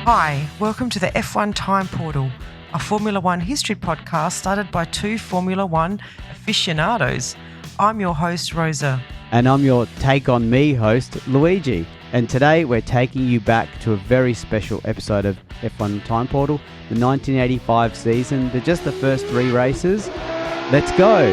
Hi, welcome to the F1 Time Portal, a Formula One history podcast started by two Formula One aficionados. I'm your host, Rosa. And I'm your Take On Me host, Luigi. And today we're taking you back to a very special episode of F1 Time Portal, the 1985 season. They're just the first three races. Let's go!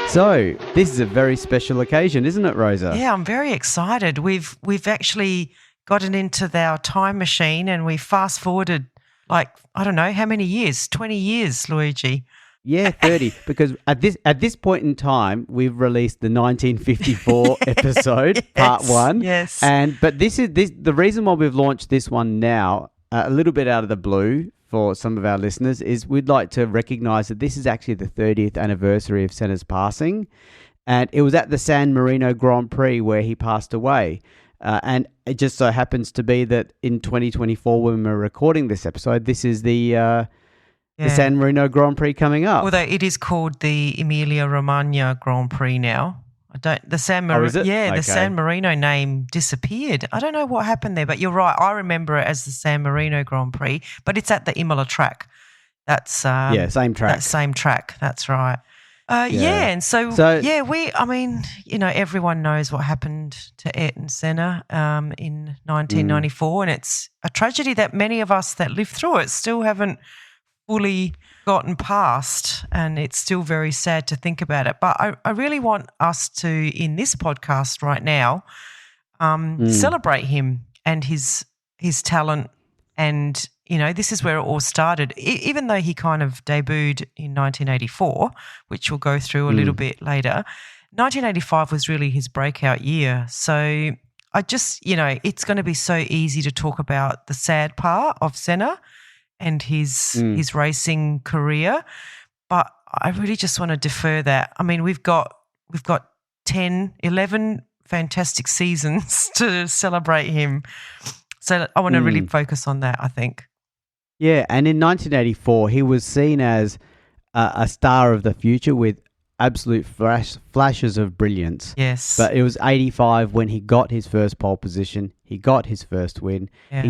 So, this is a very special occasion, isn't it, Rosa? Yeah, I'm very excited. We've actually gotten into our time machine and we fast forwarded like, I don't know, how many years? 20 years, Luigi. Yeah, 30. Because at this point in time, we've released the 1954 episode, yes, part one. Yes. But the reason why we've launched this one now, a little bit out of the blue for some of our listeners, is we'd like to recognise that this is actually the 30th anniversary of Senna's passing. And it was at the San Marino Grand Prix where he passed away. And it just so happens to be that in 2024, when we're recording this episode, this is the San Marino Grand Prix coming up. Although it is called the Emilia-Romagna Grand Prix now. The San Marino name disappeared. I don't know what happened there, but you're right. I remember it as the San Marino Grand Prix, but it's at the Imola track. That's same track. That same track. That's right. And so everyone knows what happened to Ayrton Senna in 1994, and it's a tragedy that many of us that lived through it still haven't fully gotten past, and it's still very sad to think about it. But I really want us to, in this podcast right now, celebrate him and his talent. And, this is where it all started. Even though he kind of debuted in 1984, which we'll go through a little bit later, 1985 was really his breakout year. So I just, it's going to be so easy to talk about the sad part of Senna and his racing career, but I really just want to defer that. I mean, we've got 11 fantastic seasons to celebrate him. So I want to really focus on that, I think. Yeah, and in 1984, he was seen as a star of the future with absolute flashes of brilliance. Yes. But it was 85 when he got his first pole position. He got his first win. Yeah.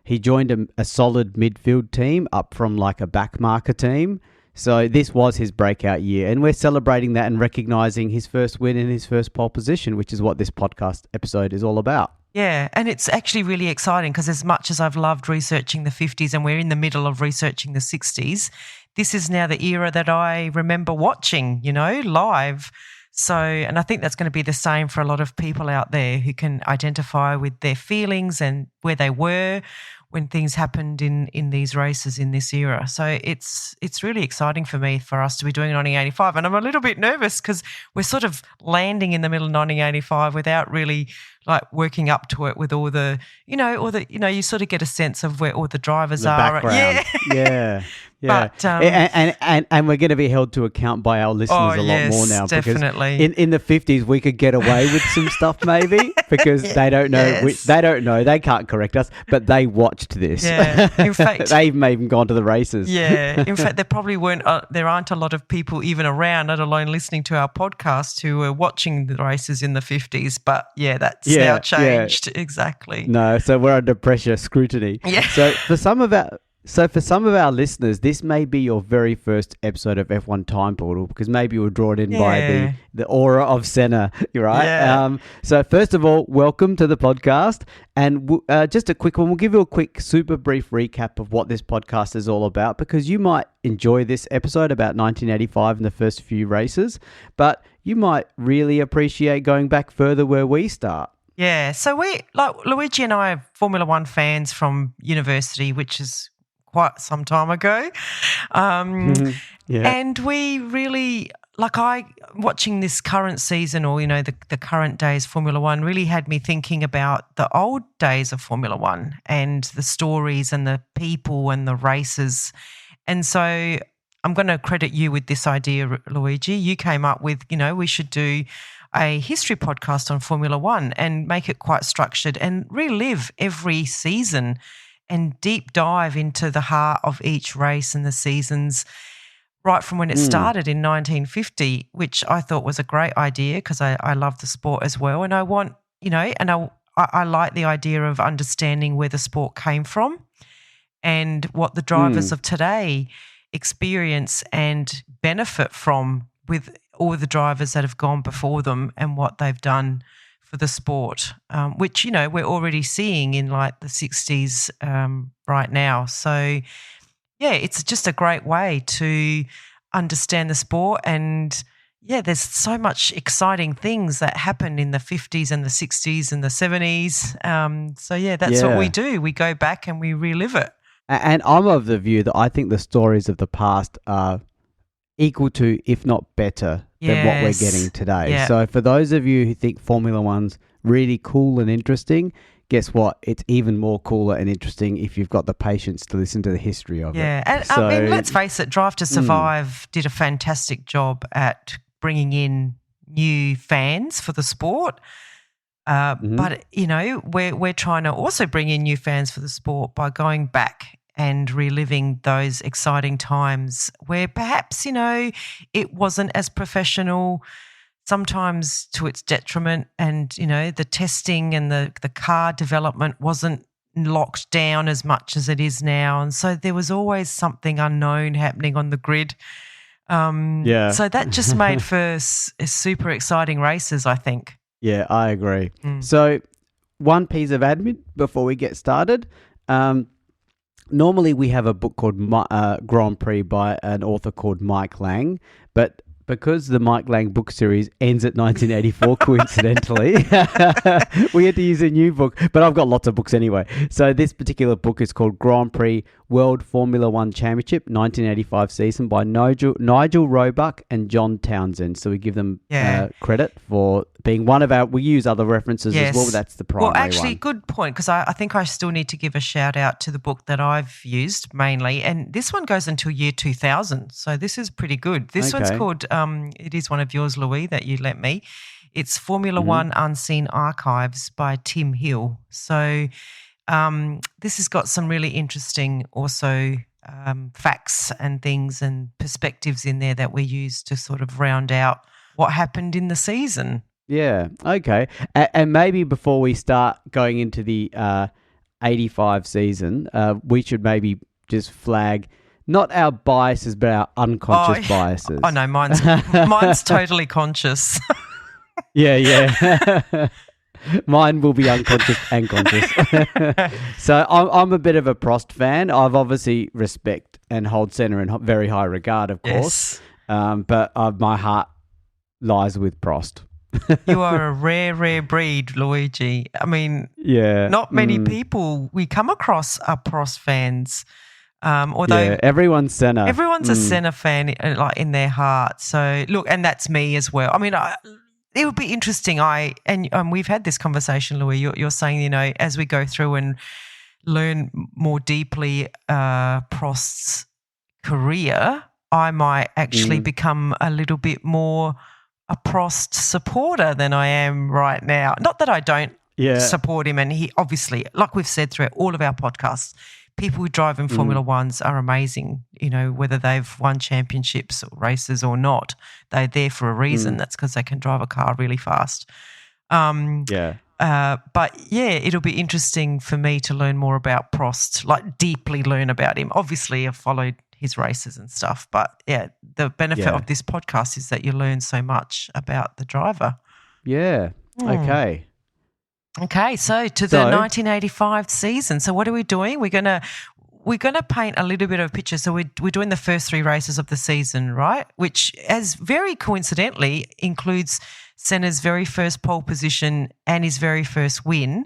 He joined a solid midfield team up from like a backmarker team. So this was his breakout year, and we're celebrating that and recognising his first win and his first pole position, which is what this podcast episode is all about. Yeah, and it's actually really exciting because as much as I've loved researching the 50s and we're in the middle of researching the 60s, this is now the era that I remember watching, live. So, and I think that's going to be the same for a lot of people out there who can identify with their feelings and where they were when things happened in these races in this era. So it's really exciting for me for us to be doing 1985. And I'm a little bit nervous because we're sort of landing in the middle of 1985 without really like working up to it with all the, you sort of get a sense of where all the drivers are. Background. Yeah. But, and we're going to be held to account by our listeners a lot more now. Definitely. Because in the 50s, we could get away with some stuff maybe because they don't know. Yes. They don't know. They can't correct us, but they watched this. Yeah. In fact, they've even gone to the races. Yeah. In fact, there probably there aren't a lot of people even around, let alone listening to our podcast, who were watching the races in the 50s. But that's now changed. Yeah. Exactly. No, so we're under pressure, scrutiny. Yeah. So for some of our listeners, this may be your very first episode of F1 Time Portal because maybe you were drawn in by the aura of Senna, right? Yeah. So first of all, welcome to the podcast. And just a quick one, we'll give you a quick, super brief recap of what this podcast is all about because you might enjoy this episode about 1985 and the first few races, but you might really appreciate going back further where we start. Yeah, so Luigi and I are Formula One fans from university, which is quite some time ago. And we really, watching this current season or, the current days Formula One really had me thinking about the old days of Formula One and the stories and the people and the races. And so I'm going to credit you with this idea, Luigi. You came up with, we should do a history podcast on Formula One and make it quite structured and relive every season and deep dive into the heart of each race and the seasons right from when it started in 1950, which I thought was a great idea because I love the sport as well. And I want, I like the idea of understanding where the sport came from and what the drivers of today experience and benefit from with all the drivers that have gone before them and what they've done for the sport, which, we're already seeing in like the 60s right now. So, yeah, it's just a great way to understand the sport. And, yeah, there's so much exciting things that happened in the 50s and the 60s and the 70s. So, yeah, that's what we do. We go back and we relive it. And I'm of the view that I think the stories of the past are equal to, if not better, than what we're getting today. Yeah. So for those of you who think Formula One's really cool and interesting, guess what? It's even more cooler and interesting if you've got the patience to listen to the history of it. Yeah, and So, I mean, let's face it, Drive to Survive did a fantastic job at bringing in new fans for the sport. But, we're trying to also bring in new fans for the sport by going back and reliving those exciting times where perhaps, it wasn't as professional, sometimes to its detriment, and, the testing and the car development wasn't locked down as much as it is now. And so there was always something unknown happening on the grid. So that just made for super exciting races, I think. Yeah, I agree. So one piece of admin before we get started. Normally we have a book called Grand Prix by an author called Mike Lang, but because the Mike Lang book series ends at 1984, coincidentally, we had to use a new book, but I've got lots of books anyway. So this particular book is called Grand Prix World Formula One Championship 1985 season by Nigel Roebuck and John Townsend. So we give them credit for being one of our, we use other references as well, but that's the primary one. Well, actually, good point, because I think I still need to give a shout out to the book that I've used mainly, and this one goes until year 2000, so this is pretty good. This one's called, it is one of yours, Louis, that you lent me. It's Formula One Unseen Archives by Tim Hill. So this has got some really interesting also facts and things and perspectives in there that we use to sort of round out what happened in the season. Yeah, okay. And maybe before we start going into the 85 season, we should maybe just flag not our biases, but our unconscious biases. Oh, no, mine's totally conscious. Yeah. Mine will be unconscious and conscious. So I'm a bit of a Prost fan. I've obviously respect and hold Senna in very high regard, of course. But my heart lies with Prost. You are a rare breed, Luigi. I mean, not many people we come across are Prost fans. Although everyone's Senna. Everyone's a Senna fan, like in their heart. So look, and that's me as well. I mean, it would be interesting. And we've had this conversation, Louis. You're saying, as we go through and learn more deeply Prost's career, I might actually become a little bit more a Prost supporter than I am right now. Not that I don't support him, and he obviously, like we've said throughout all of our podcasts, people who drive in Formula Ones are amazing, whether they've won championships or races or not. They're there for a reason. That's because they can drive a car really fast. But, it'll be interesting for me to learn more about Prost, like deeply learn about him. Obviously, I've followed his races and stuff. But, the benefit of this podcast is that you learn so much about the driver. Yeah. Okay. Okay, so the 1985 season. So what are we doing? We're gonna paint a little bit of a picture. So we're doing the first three races of the season, right? Which, as very coincidentally, includes Senna's very first pole position and his very first win.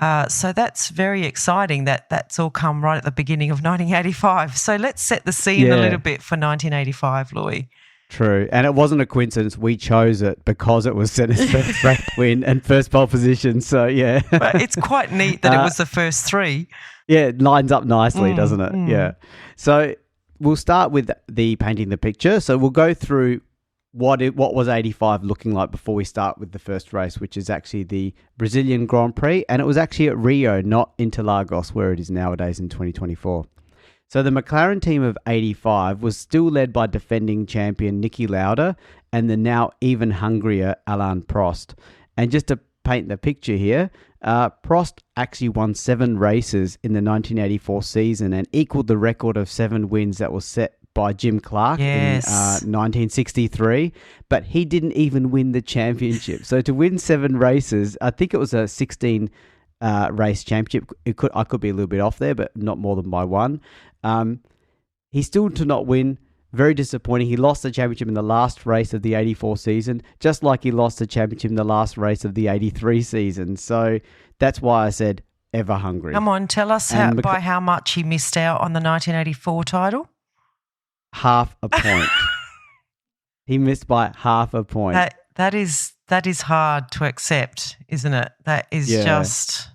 So that's very exciting that that's all come right at the beginning of 1985. So let's set the scene a little bit for 1985, Louis. True. And it wasn't a coincidence. We chose it because it was Senna's first race win and first pole position. So, yeah. But it's quite neat that it was the first three. Yeah, it lines up nicely, doesn't it? Yeah. So we'll start with the painting the picture. So we'll go through what was 85 looking like before we start with the first race, which is actually the Brazilian Grand Prix. And it was actually at Rio, not Interlagos, where it is nowadays in 2024. So the McLaren team of 85 was still led by defending champion Niki Lauda and the now even hungrier Alain Prost. And just to paint the picture here, Prost actually won 7 races in the 1984 season and equaled the record of 7 wins that was set by Jim Clark in 1963, but he didn't even win the championship. So to win 7 races, I think it was a 16 race championship. I could be a little bit off there, but not more than by 1. He still did not win. Very disappointing. He lost the championship in the last race of the 84 season, just like he lost the championship in the last race of the 83 season. So that's why I said ever hungry. Come on, tell us by how much he missed out on the 1984 title. Half a point. He missed by half a point. That is hard to accept, isn't it? That is just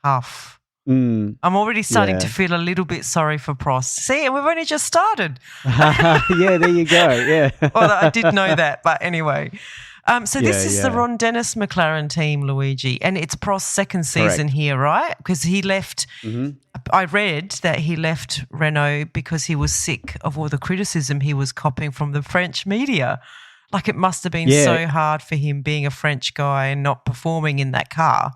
tough. I'm already starting to feel a little bit sorry for Prost. See, and we've only just started. Yeah, there you go. Yeah. Although I did know that, but anyway. So this is the Ron Dennis McLaren team, Luigi, and it's Prost's second season here, right? Because he left. I read that he left Renault because he was sick of all the criticism he was copying from the French media. Like it must have been so hard for him being a French guy and not performing in that car.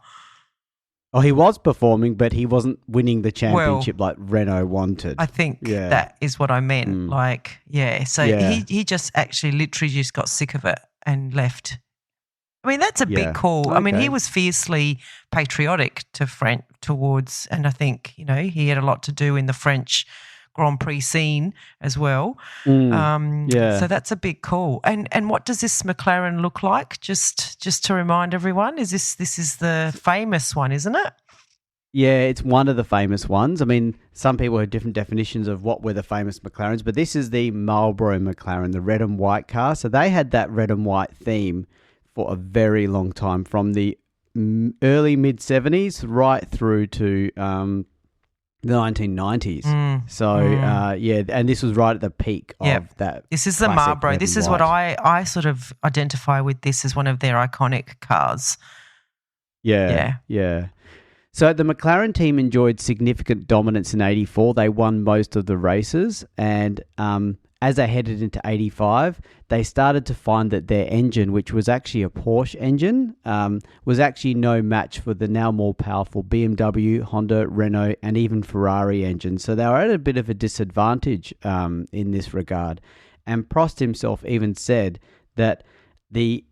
Oh, he was performing, but he wasn't winning the championship like Renault wanted. I think that is what I meant. So he just actually literally just got sick of it and left. I mean, that's a big call. Okay. I mean, he was fiercely patriotic towards, and I think, he had a lot to do in the French Grand Prix scene as well. So that's a big call. And what does this McLaren look like? Just to remind everyone, this is the famous one, isn't it? Yeah, it's one of the famous ones. I mean, some people have different definitions of what were the famous McLarens, but this is the Marlboro McLaren, the red and white car. So they had that red and white theme for a very long time, from the early mid-70s right through to the 1990s. And this was right at the peak of that. This is the Marlboro. This is what I sort of identify with this as one of their iconic cars. Yeah. So the McLaren team enjoyed significant dominance in 84. They won most of the races, and as they headed into 85, they started to find that their engine, which was actually a Porsche engine, was actually no match for the now more powerful BMW, Honda, Renault, and even Ferrari engines. So they were at a bit of a disadvantage in this regard. And Prost himself even said that the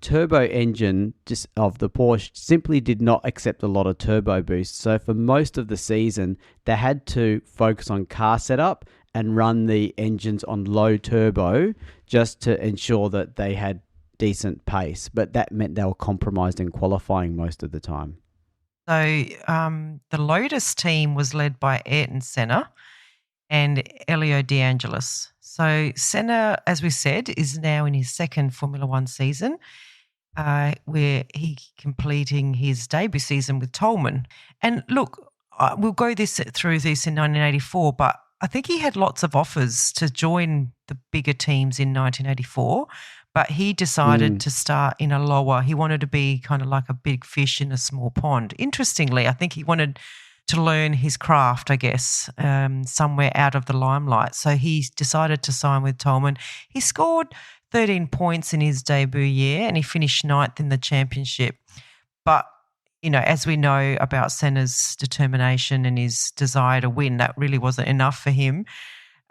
turbo engine of the Porsche simply did not accept a lot of turbo boost. So for most of the season, they had to focus on car setup and run the engines on low turbo just to ensure that they had decent pace. But that meant they were compromised in qualifying most of the time. So the Lotus team was led by Ayrton Senna and Elio De Angelis. So Senna, as we said, is now in his second Formula One season, where he completing his debut season with Tolman. And look, we'll go through this in 1984, but I think he had lots of offers to join the bigger teams in 1984, but he decided to start in a lower. He wanted to be kind of like a big fish in a small pond. Interestingly, I think he wanted to learn his craft, I guess, somewhere out of the limelight. So he decided to sign with Tolman. He scored 13 points in his debut year and he finished 9th in the championship. But as we know about Senna's determination and his desire to win, that really wasn't enough for him.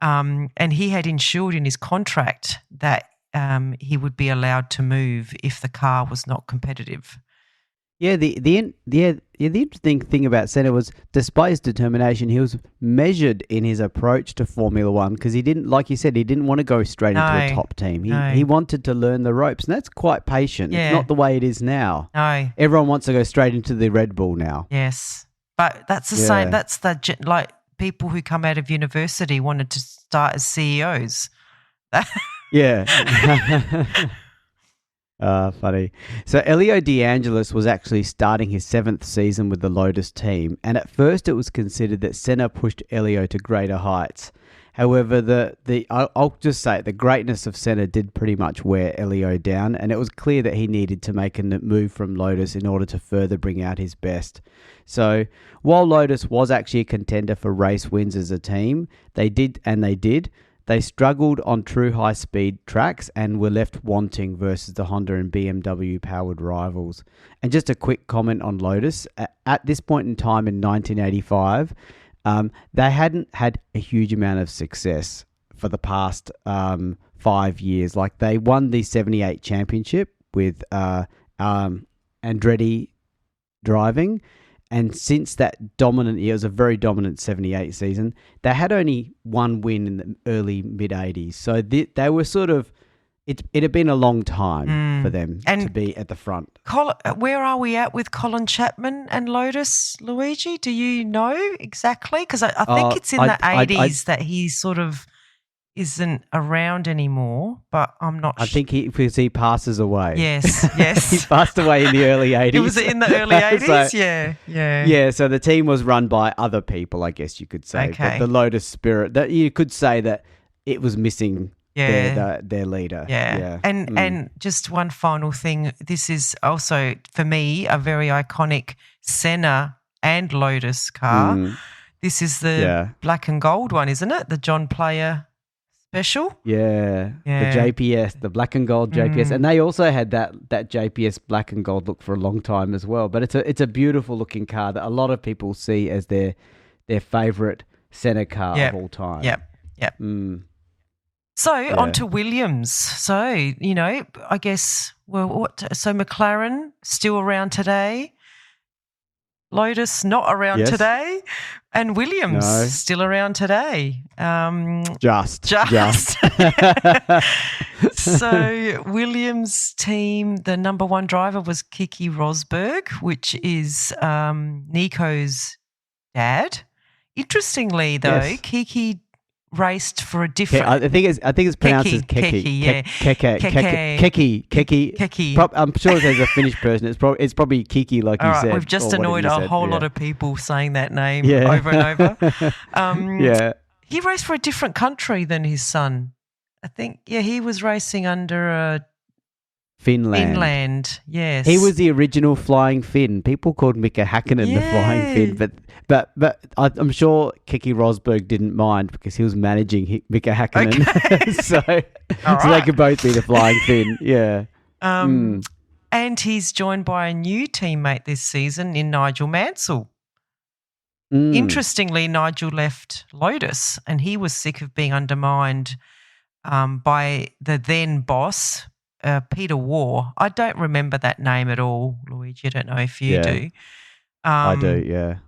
And he had ensured in his contract that he would be allowed to move if the car was not competitive. Yeah, the interesting thing about Senna was, despite his determination, he was measured in his approach to Formula One, because he didn't, like you said, he didn't want to go straight into a top team. He wanted to learn the ropes, and that's quite patient. Yeah. It's not the way it is now. No, everyone wants to go straight into the Red Bull now. Yes, but that's the same. That's like people who come out of university wanted to start as CEOs. Yeah. Funny. So Elio De Angelis was actually starting his 7th season with the Lotus team, and at first it was considered that Senna pushed Elio to greater heights. However, I'll just say the greatness of Senna did pretty much wear Elio down, and it was clear that he needed to make a move from Lotus in order to further bring out his best. So while Lotus was actually a contender for race wins as a team, they did. They struggled on true high-speed tracks and were left wanting versus the Honda and BMW-powered rivals. And just a quick comment on Lotus. At this point in time in 1985, they hadn't had a huge amount of success for the past 5 years. Like, they won the 78 championship with Andretti driving. And since that dominant year, it was a very dominant 78 season, they had only one win in the early mid-80s. So they were sort of, it had been a long time for them to be at the front. Where are we at with Colin Chapman and Lotus, Luigi? Do you know exactly? Because I think it's in the 80s that he sort of isn't around anymore, but I'm not sure. I think because he passes away. Yes. He passed away in the early 80s. It was in the early 80s? So, yeah. Yeah, so the team was run by other people, I guess you could say. Okay. But the Lotus spirit, that you could say that it was missing their leader. Yeah. And just one final thing. This is also, for me, a very iconic Senna and Lotus car. This is the black and gold one, isn't it? The John Player special. Yeah. The JPS, the black and gold JPS. And they also had that JPS black and gold look for a long time as well. But it's a beautiful looking car that a lot of people see as their favourite Senna car of all time. Yep. So on to Williams. So, I guess, so McLaren still around today, Lotus not around today, and Williams still around today. Just. So Williams' team, the number one driver was Keke Rosberg, which is Nico's dad. Interestingly, though, Keke raced for a different. I think it's pronounced as Keke. Keke. I'm sure there's a Finnish person. It's probably Kiki, like you said. We've just annoyed a whole lot of people saying that name over and over. He raced for a different country than his son. I think. He was racing under Finland. Yes. He was the original Flying Finn. People called Mika Häkkinen the Flying Finn, but I'm sure Keke Rosberg didn't mind because he was managing Mika Häkkinen, so they could both be the Flying Finn. Yeah. And he's joined by a new teammate this season in Nigel Mansell. Interestingly, Nigel left Lotus, and he was sick of being undermined by the then boss. Peter War. I don't remember that name at all, Luigi. I don't know if you do. I do, yeah.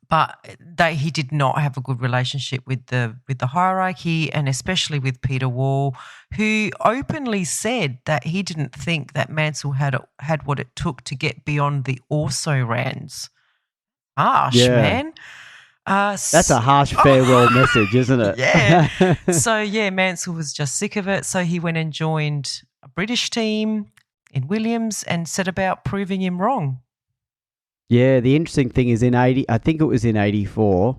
But he did not have a good relationship with the hierarchy, and especially with Peter War, who openly said that he didn't think that Mansell had what it took to get beyond the also-rans. Harsh, man. That's a harsh farewell message, isn't it? Yeah. So, Mansell was just sick of it, so he went and joined a British team in Williams and set about proving him wrong. Yeah, the interesting thing is I think it was in 84,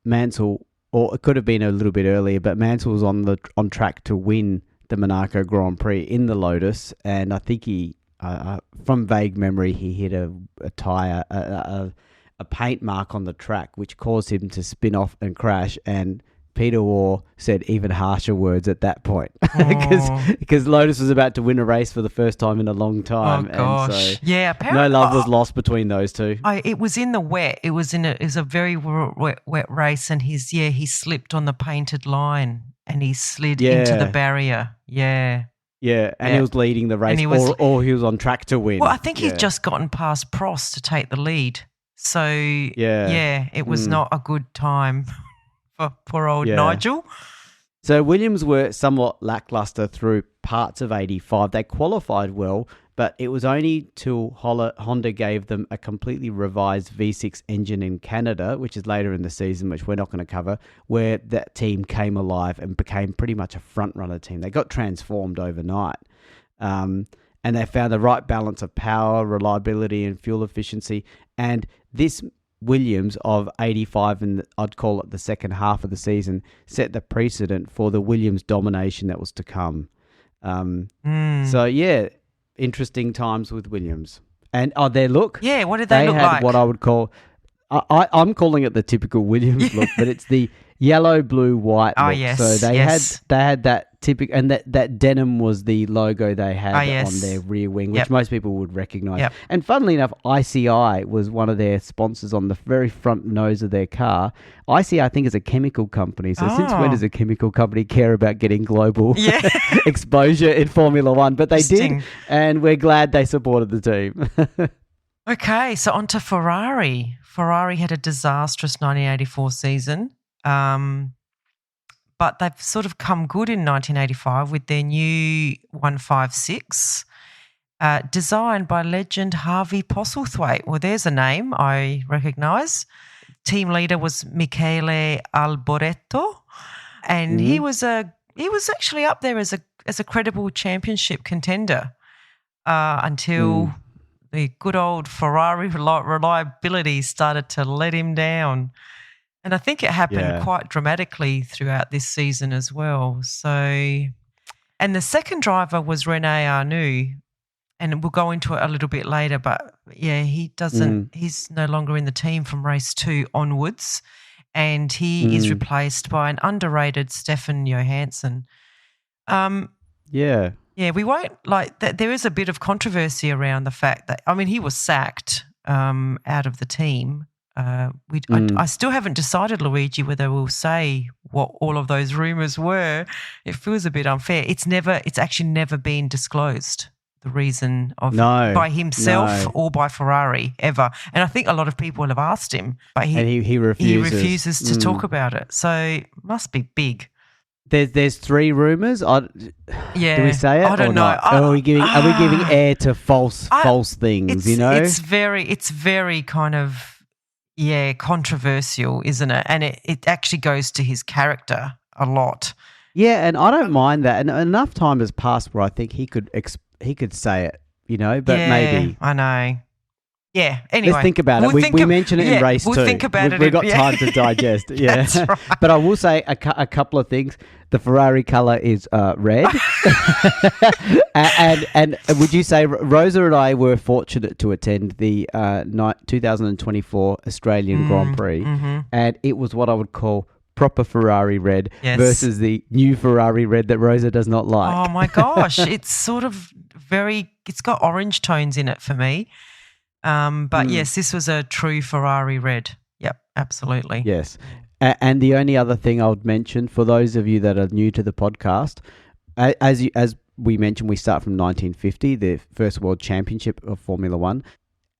Mansell, or it could have been a little bit earlier, but Mansell was on track to win the Monaco Grand Prix in the Lotus, and I think he, from vague memory, he hit a tyre, a paint mark on the track, which caused him to spin off and crash, and Peter War said even harsher words at that point because Lotus was about to win a race for the first time in a long time. Oh gosh, and so apparently no love was lost between those two. It was in the wet. It was a very wet race, and he slipped on the painted line and he slid into the barrier. Yeah, and he was leading the race, or he was on track to win. Well, I think he'd just gotten past Prost to take the lead, so it was not a good time. For poor old Nigel. So Williams were somewhat lackluster through parts of 85. They qualified well, but it was only till Honda gave them a completely revised V6 engine in Canada, which is later in the season, which we're not going to cover, where that team came alive and became pretty much a front-runner team. They got transformed overnight. And they found the right balance of power, reliability, and fuel efficiency. And this Williams of 85, and I'd call it the second half of the season, set the precedent for the Williams domination that was to come. So, yeah, interesting times with Williams. And their look. Yeah, what did they look had like? What I would call, I'm calling it the typical Williams look, but it's the yellow, blue, white look. Oh, yes. So they had that typical, and that denim was the logo they had on their rear wing, which most people would recognise. Yep. And funnily enough, ICI was one of their sponsors on the very front nose of their car. ICI, I think, is a chemical company. So since when does a chemical company care about getting global exposure in Formula One? But they did, and we're glad they supported the team. Okay, so on to Ferrari. Ferrari had a disastrous 1984 season. But they've sort of come good in 1985 with their new 156, designed by legend Harvey Postlethwaite. Well, there's a name I recognise. Team leader was Michele Alboreto, and he was actually up there as a credible championship contender until the good old Ferrari reliability started to let him down. And I think it happened quite dramatically throughout this season as well. So, and the second driver was René Arnoux, and we'll go into it a little bit later. But yeah, he's no longer in the team from race 2 onwards, and he is replaced by an underrated Stefan Johannsen. Yeah, we won't there is a bit of controversy around the fact that, I mean, he was sacked out of the team. I still haven't decided, Luigi, whether we'll say what all of those rumours were. It feels a bit unfair. It's actually never been disclosed, the reason by himself or by Ferrari ever. And I think a lot of people have asked him, but he refuses to talk about it. So it must be big. There's 3 rumours. Do we say it? I don't know. Are we giving air to false things? It's very kind of controversial, isn't it? And it actually goes to his character a lot. Yeah, and I don't mind that. And enough time has passed where I think he could say it, but maybe. I know. Yeah, anyway. Let's think about it. We mentioned it in race 2. We'll think about it. We've got time to digest. Yeah. That's right. But I will say a couple of things. The Ferrari colour is red. and would you say, Rosa and I were fortunate to attend the 2024 Australian Grand Prix, and it was what I would call proper Ferrari red versus the new Ferrari red that Rosa does not like. Oh, my gosh. It's sort of it's got orange tones in it for me. But yes, this was a true Ferrari red. Yep, absolutely. Yes. And the only other thing I would mention for those of you that are new to the podcast, as we mentioned, we start from 1950, the first World Championship of Formula One,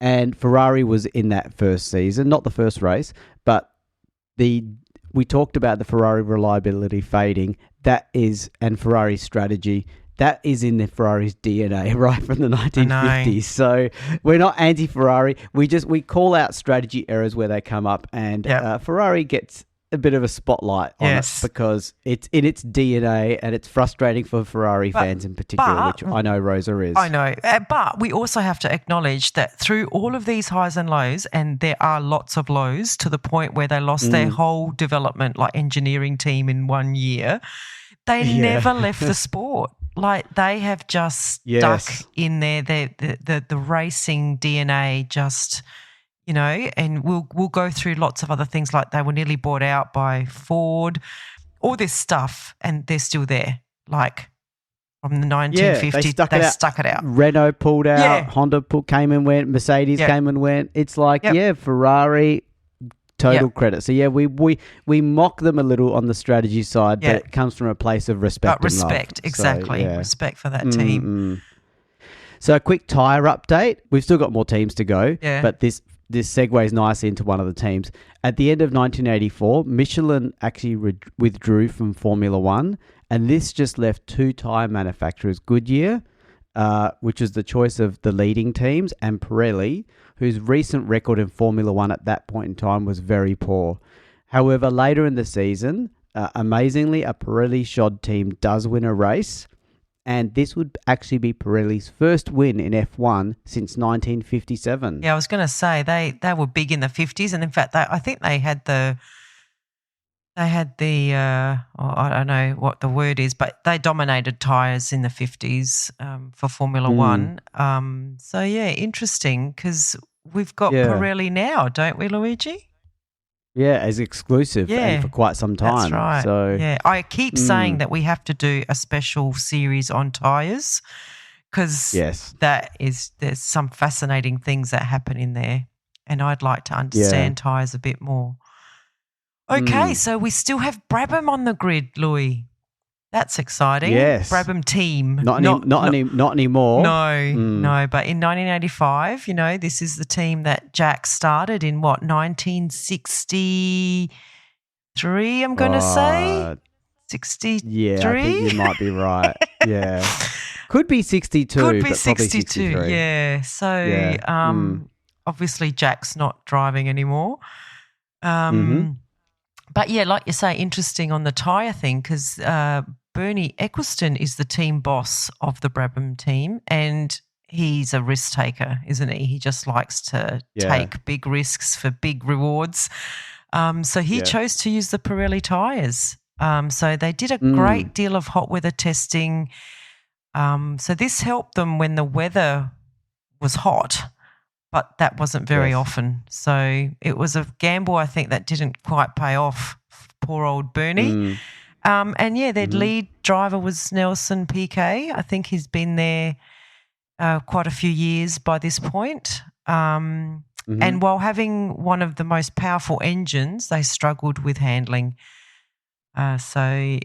and Ferrari was in that first season, not the first race, but we talked about the Ferrari reliability fading. And Ferrari's strategy. That is in the Ferrari's DNA right from the 1950s. So we're not anti-Ferrari. We call out strategy errors where they come up, and Ferrari gets a bit of a spotlight on it because it's in its DNA, and it's frustrating for Ferrari fans in particular, which I know Rosa is. I know. But we also have to acknowledge that through all of these highs and lows, and there are lots of lows to the point where they lost their whole development, engineering team in 1 year, they never left the sport. They have just stuck in there. The racing DNA just, and we'll go through lots of other things, like they were nearly bought out by Ford, all this stuff, and they're still there. From the 1950s, they stuck it out. Renault pulled out, Honda came and went, Mercedes came and went. It's Ferrari. Total credit. So we mock them a little on the strategy side, but it comes from a place of respect. Respect, exactly. So, respect for that team. So a quick tyre update. We've still got more teams to go, but this segues nicely into one of the teams. At the end of 1984, Michelin actually withdrew from Formula One, and this just left 2 tyre manufacturers, Goodyear, which is the choice of the leading teams, and Pirelli, whose recent record in Formula One at that point in time was very poor. However, later in the season, amazingly, a Pirelli shod team does win a race, And this would actually be Pirelli's first win in F1 since 1957. Yeah, I was going to say they were big in the 50s, and in fact, I think they had the I don't know what the word is, but they dominated tyres in the 50s for Formula One. So yeah, interesting because we've got Pirelli now, don't we, Luigi? Yeah, as exclusive and for quite some time. That's right. So yeah, I keep saying that we have to do a special series on tyres because there's some fascinating things that happen in there, and I'd like to understand tyres a bit more. Okay, so we still have Brabham on the grid, Louis. That's exciting. Yes. Brabham team. Not anymore. No. But in 1985, this is the team that Jack started in 1963, I'm going to say? 63? Yeah, I think you might be right. Yeah. Could be 62, Could be but 62, probably 63. yeah. So obviously Jack's not driving anymore. But yeah, like you say, interesting on the tyre thing because Bernie Eccleston is the team boss of the Brabham team, and he's a risk taker, isn't he? He just likes to take big risks for big rewards. So he chose to use the Pirelli tyres. So they did a great deal of hot weather testing. So this helped them when the weather was hot, but that wasn't very often. So it was a gamble, I think, that didn't quite pay off. Poor old Bernie. And their lead driver was Nelson Piquet. I think he's been there quite a few years by this point. And while having one of the most powerful engines, they struggled with handling. And that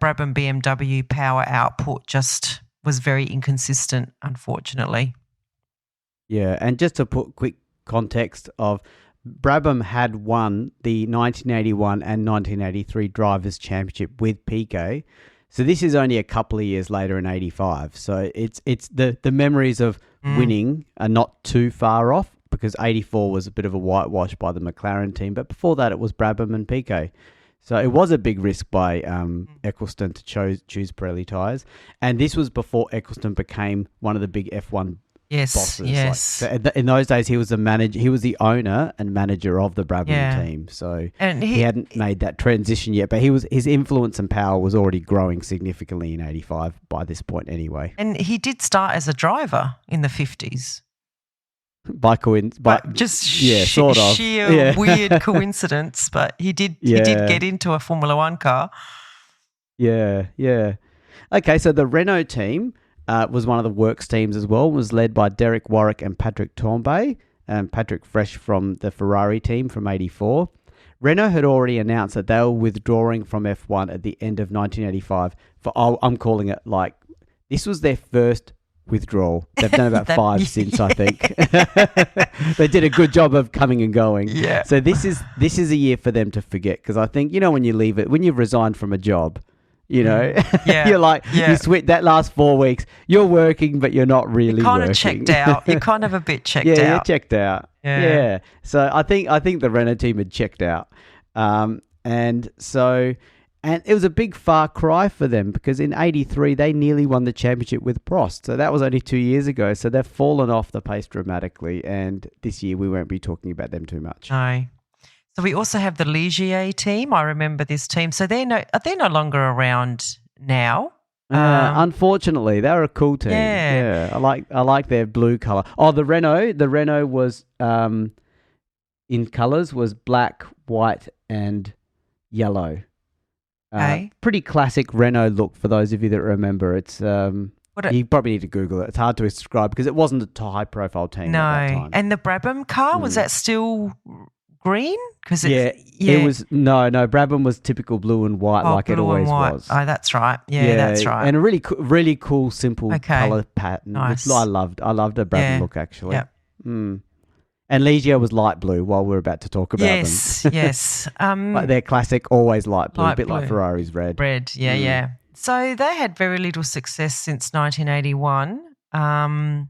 Brabham BMW power output just was very inconsistent, unfortunately. Yeah, and just to put quick context of Brabham had won the 1981 and 1983 Drivers' Championship with Piquet. So this is only a couple of years later in 85. So it's the memories of winning are not too far off because 84 was a bit of a whitewash by the McLaren team. But before that, it was Brabham and Piquet. So it was a big risk by Eccleston to choose Pirelli tyres. And this was before Eccleston became one of the big F1 bosses. Yes. In those days, he was the manager. He was the owner and manager of the Brabham team. So he hadn't made that transition yet, but his influence and power was already growing significantly in 85 by this point, anyway. And he did start as a driver in the 50s. Sort of sheer weird coincidence, but he did get into a Formula One car. Yeah. Okay, so the Renault team was one of the works teams as well. It was led by Derek Warwick and Patrick Tombay, and Patrick Fresh from the Ferrari team from 84. Renault had already announced that they were withdrawing from F1 at the end of 1985. I'm calling it this was their first withdrawal. They've done about 5 since, I think. They did a good job of coming and going. Yeah. So this is a year for them to forget because I think, when you leave it, when you've resigned from a job, you're you switch that last 4 weeks, you're working, but you're not really you're kind working. of checked out. You're kind of a bit checked out. Yeah, you're checked out. Yeah. So I think the Renault team had checked out. And it was a big far cry for them because in 83, they nearly won the championship with Prost. So that was only 2 years ago. So they've fallen off the pace dramatically. And this year, we won't be talking about them too much. No. So we also have the Ligier team. I remember this team. So they're no longer around now. Unfortunately, they're a cool team. Yeah. I like their blue color. Oh, the Renault was in colors was black, white, and yellow. Pretty classic Renault look for those of you that remember. It's you probably need to Google it. It's hard to describe because it wasn't a high profile team at that time. And the Brabham car, was that still green? It was no. Brabham was typical blue and white, like it always was. Oh, that's right. Yeah, that's right. And a really cool, simple color pattern. Nice. Which I loved a Brabham look actually. Yep. And Ligier was light blue. While we're about to talk about them, yes. Like their classic, always light blue, a bit like Ferrari's red. Red, yeah. So they had very little success since 1981.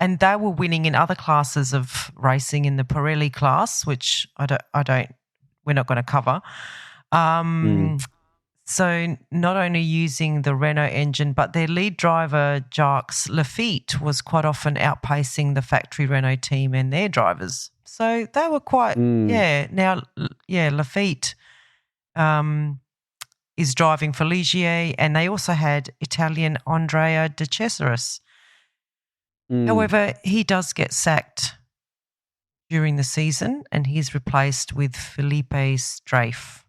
And they were winning in other classes of racing in the Pirelli class, which we're not going to cover. So not only using the Renault engine, but their lead driver, Jacques Lafitte, was quite often outpacing the factory Renault team and their drivers. So they were quite, Now, Lafitte is driving for Ligier, and they also had Italian Andrea de Cesaris. However, he does get sacked during the season, and he's replaced with Felipe Strafe.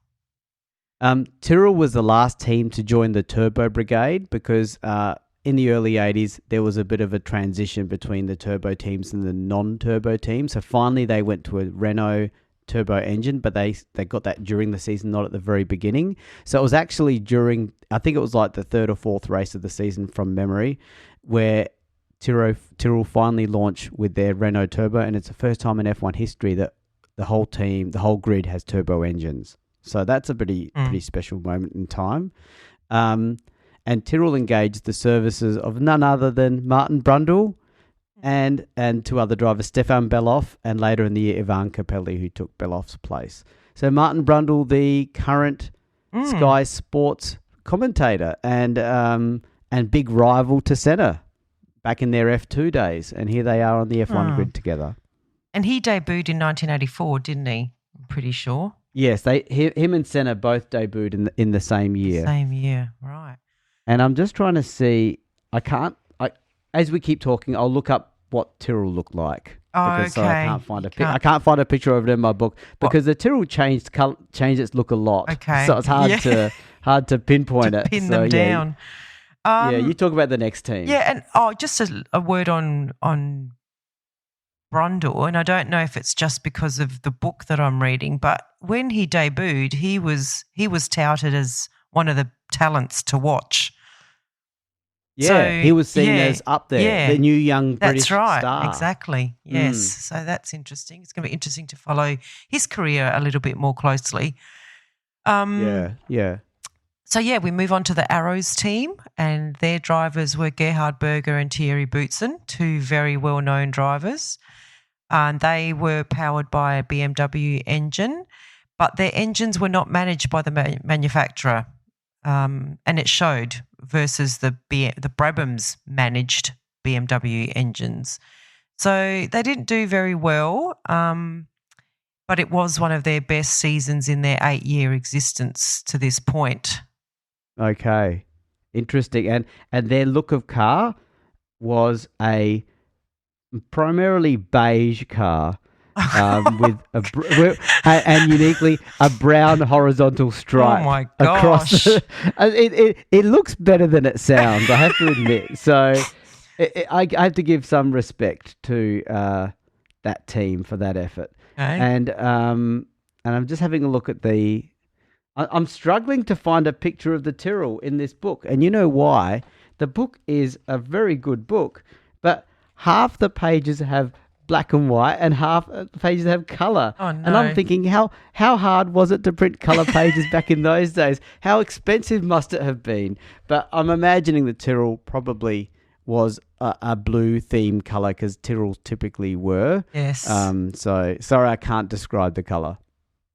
Tyrrell was the last team to join the Turbo Brigade because in the early 80s, there was a bit of a transition between the turbo teams and the non-turbo teams. So finally, they went to a Renault turbo engine, but they got that during the season, not at the very beginning. So it was actually during, I think it was like the third or fourth race of the season from memory, where Tyrrell finally launched with their Renault turbo, and it's the first time in F1 history that the whole team, the whole grid has turbo engines. So that's a pretty special moment in time. And Tyrrell engaged the services of none other than Martin Brundle and two other drivers, Stefan Beloff, and later in the year, Ivan Capelli, who took Beloff's place. So Martin Brundle, the current Sky Sports commentator and big rival to Senna back in their F2 days. And here they are on the F1 grid together. And he debuted in 1984, didn't he? I'm pretty sure. Yes, him and Senna both debuted in the same year. Same year, right. And I'm just trying to see, as we keep talking, I'll look up what Tyrrell looked like. Because I can't find I can't find a picture of it in my book because the Tyrrell changed its look a lot. Okay. So it's hard to pinpoint it. Pin them down. You talk about the next team. Yeah, and just a word on Brundle, and I don't know if it's just because of the book that I'm reading, but when he debuted, he was touted as one of the talents to watch. Yeah, so, he was seen as up there, the new young British star. That's right, exactly. Yes, so that's interesting. It's going to be interesting to follow his career a little bit more closely. Yeah. So, we move on to the Arrows team, and their drivers were Gerhard Berger and Thierry Boutsen, two very well-known drivers. And they were powered by a BMW engine, but their engines were not managed by the manufacturer, and it showed versus the Brabham's managed BMW engines. So they didn't do very well, but it was one of their best seasons in their 8-year existence to this point. Okay, interesting. And their look of car was a primarily beige car with and uniquely a brown horizontal stripe. Oh my gosh! It looks better than it sounds, I have to admit. So I have to give some respect to that team for that effort. Okay. And I'm just having a look at I'm struggling to find a picture of the Tyrrell in this book, and you know why? The book is a very good book, but half the pages have black and white and half the pages have colour. Oh, no. And I'm thinking, how hard was it to print colour pages back in those days? How expensive must it have been? But I'm imagining the Tyrrell probably was a blue theme colour because Tyrrells typically were. Yes. So sorry, I can't describe the colour.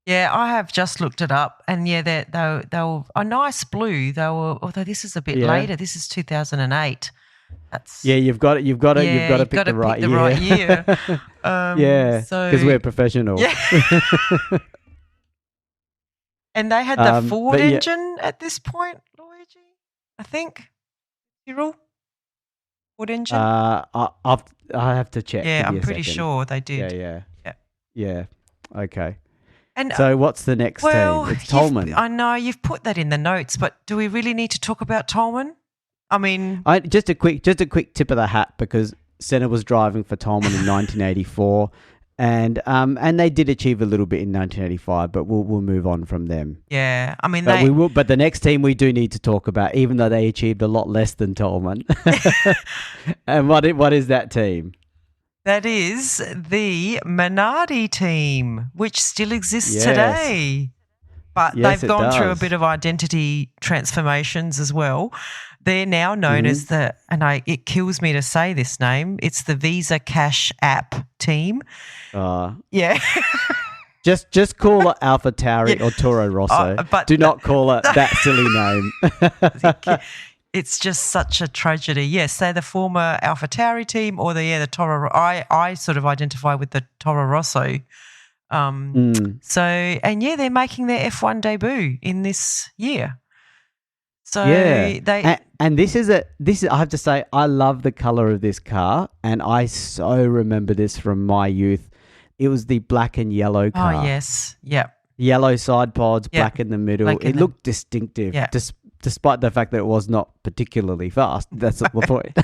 Yeah, I have just looked it up, and they were a nice blue. They were, although this is a bit later. This is 2008. You've got to pick the right year. Because we're professional. Yeah. And they had the Ford engine at this point, Luigi, I think. Tyrrell? Ford engine? I have to check. Yeah, I'm pretty sure they did. Yeah. Okay. And so what's the next team? It's Tolman. I know you've put that in the notes, but do we really need to talk about Tolman? I mean, just a quick tip of the hat because Senna was driving for Tolman in 1984, and they did achieve a little bit in 1985, but we'll move on from them. Yeah, I mean, we will. But the next team we do need to talk about, even though they achieved a lot less than Tolman. And what is that team? That is the Minardi team, which still exists today. But they've gone through a bit of identity transformations as well. They're now known as it kills me to say this name, it's the Visa Cash App team. Yeah. Just call it Alpha Tauri or Toro Rosso. But do not call it that silly name. It's just such a tragedy. Yes, say the former Alpha Tauri team or the Toro. I sort of identify with the Toro Rosso. So they're making their F1 debut in this year. So and this is I have to say, I love the color of this car, and I so remember this from my youth. It was the black and yellow car. Oh yes, yep. Yellow side pods, black in the middle. It looked distinctive, despite the fact that it was not particularly fast. That's the point.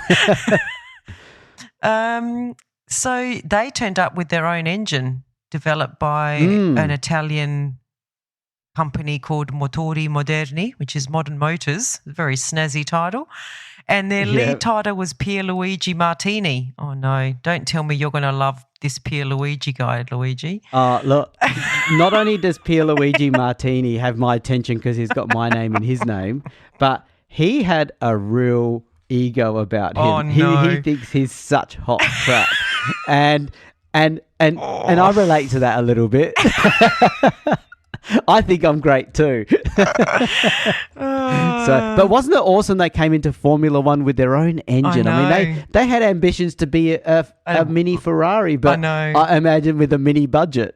So they turned up with their own engine, developed by an Italian company called Motori Moderni, which is Modern Motors, a very snazzy title. And their lead title was Pierluigi Martini. Oh, no, don't tell me you're going to love this Pierluigi guy, Luigi. Look, not only does Pierluigi Martini have my attention because he's got my name in his name, but he had a real ego about him. Oh, no. He thinks he's such hot crap. and I relate to that a little bit. I think I'm great too. But wasn't it awesome they came into Formula One with their own engine? I mean, they had ambitions to be a mini Ferrari, but I imagine with a mini budget.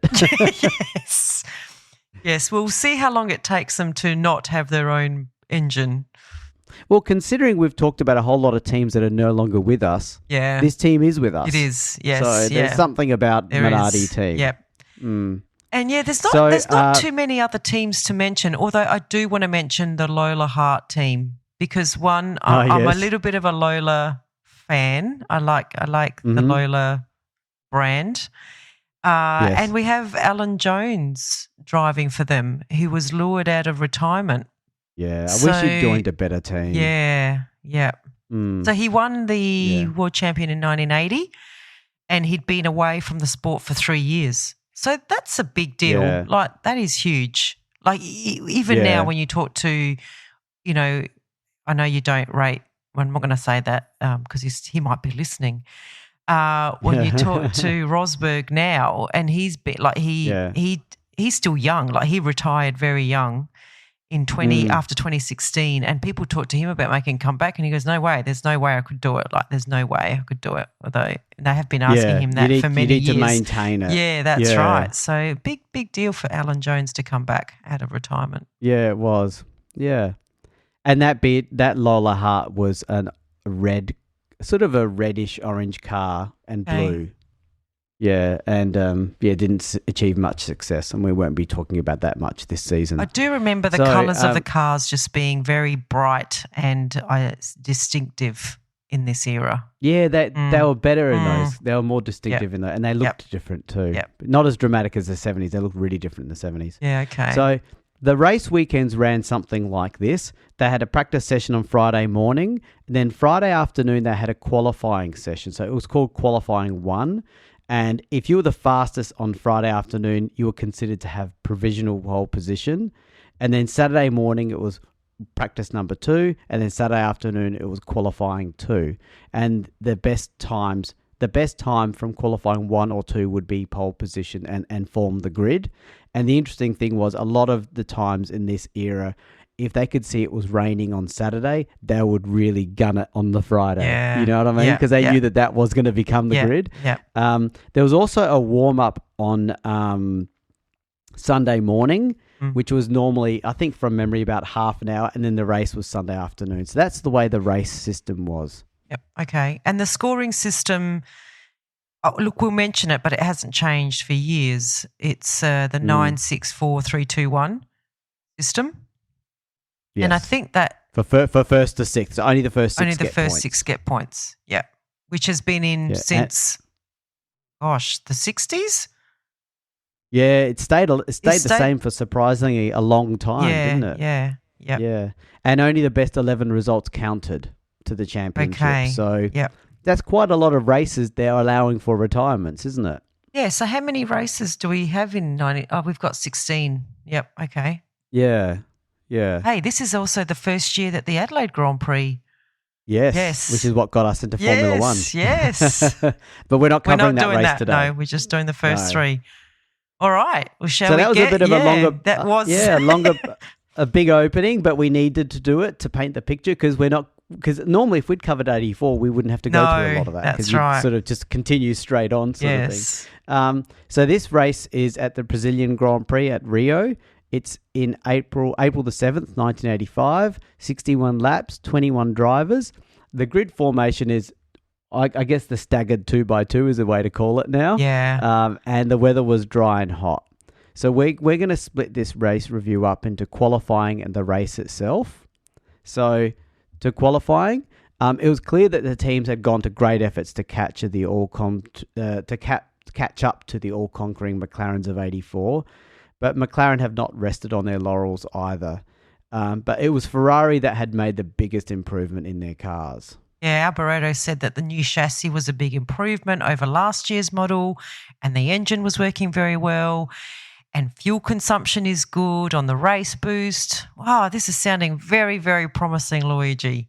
Yes, we'll see how long it takes them to not have their own engine. Well, considering we've talked about a whole lot of teams that are no longer with us, this team is with us. It is, yes. So there's something about Minardi team. Yep. And there's not too many other teams to mention, although I do want to mention the Lola Hart team because I'm a little bit of a Lola fan. I like the Lola brand. And we have Alan Jones driving for them, who was lured out of retirement. Yeah, I wish he'd joined a better team. Yeah. So he won the world champion in 1980 and he'd been away from the sport for 3 years. So that's a big deal. Yeah. Like, that is huge. Like, even now when you talk to, I know you don't rate, well, I'm not going to say that because he might be listening. When you talk to Rosberg now, and he's he's still young. Like, he retired very young after 2016, and people talk to him about making a comeback, and he goes, "No way, there's no way I could do it. Like, there's no way I could do it." Although they have been asking him that for many years. You need to maintain it. Yeah, that's right. So big deal for Alan Jones to come back out of retirement. Yeah, it was. Yeah, and that Lola Hart was a sort of a reddish orange car and blue. Yeah, and didn't achieve much success, and we won't be talking about that much this season. I do remember the colours of the cars just being very bright and distinctive in this era. Yeah, they were better in those. They were more distinctive in those, and they looked different too. But not as dramatic as the 70s. They looked really different in the 70s. Yeah, okay. So the race weekends ran something like this. They had a practice session on Friday morning, and then Friday afternoon they had a qualifying session. So it was called Qualifying 1. And if you were the fastest on Friday afternoon, you were considered to have provisional pole position. And then Saturday morning, it was practice number 2. And then Saturday afternoon, it was qualifying 2. And the best time from qualifying 1 or 2 would be pole position and form the grid. And the interesting thing was a lot of the times in this era, if they could see it was raining on Saturday, they would really gun it on the Friday. Yeah. You know what I mean? Because they knew that was going to become the grid. Yeah. There was also a warm-up on Sunday morning, which was normally, I think from memory, about half an hour, and then the race was Sunday afternoon. So that's the way the race system was. Yep. Okay. And the scoring system, look, we'll mention it, but it hasn't changed for years. It's the 9-6-4-3-2-1 system. Yes. And I think that for first to sixth, only the first six get points. Yeah, which has been in since, the 60s. Yeah, it stayed the same for surprisingly a long time, didn't it? Yeah. And only the best 11 results counted to the championship. Okay. So that's quite a lot of races they're allowing for retirements, isn't it? Yeah. So how many races do we have in 90? Oh, we've got 16. Yep. Okay. Yeah. Yeah. Hey, this is also the first year that the Adelaide Grand Prix. Yes. Which is what got us into Formula One. Yes. But we're not covering that race today. No, we're just doing the first 3. All right. Well, shall So we that was get, a bit of a longer, that was a big opening, but we needed to do it to paint the picture because normally if we'd covered 84, we wouldn't have to go through a lot of that that's because you'd right. sort of just continue straight on sort of Yes. thing. So this race is at the Brazilian Grand Prix at Rio. It's in April the 7th, 1985, 61 laps, 21 drivers. The grid formation is, I guess the staggered 2x2 is a way to call it now. Yeah. And the weather was dry and hot. So we're going to split this race review up into qualifying and the race itself. So to qualifying, it was clear that the teams had gone to great efforts to catch up to the all-conquering McLarens of 84, but McLaren have not rested on their laurels either. But it was Ferrari that had made the biggest improvement in their cars. Yeah, Alboreto said that the new chassis was a big improvement over last year's model and the engine was working very well and fuel consumption is good on the race boost. Wow, this is sounding very, very promising, Luigi.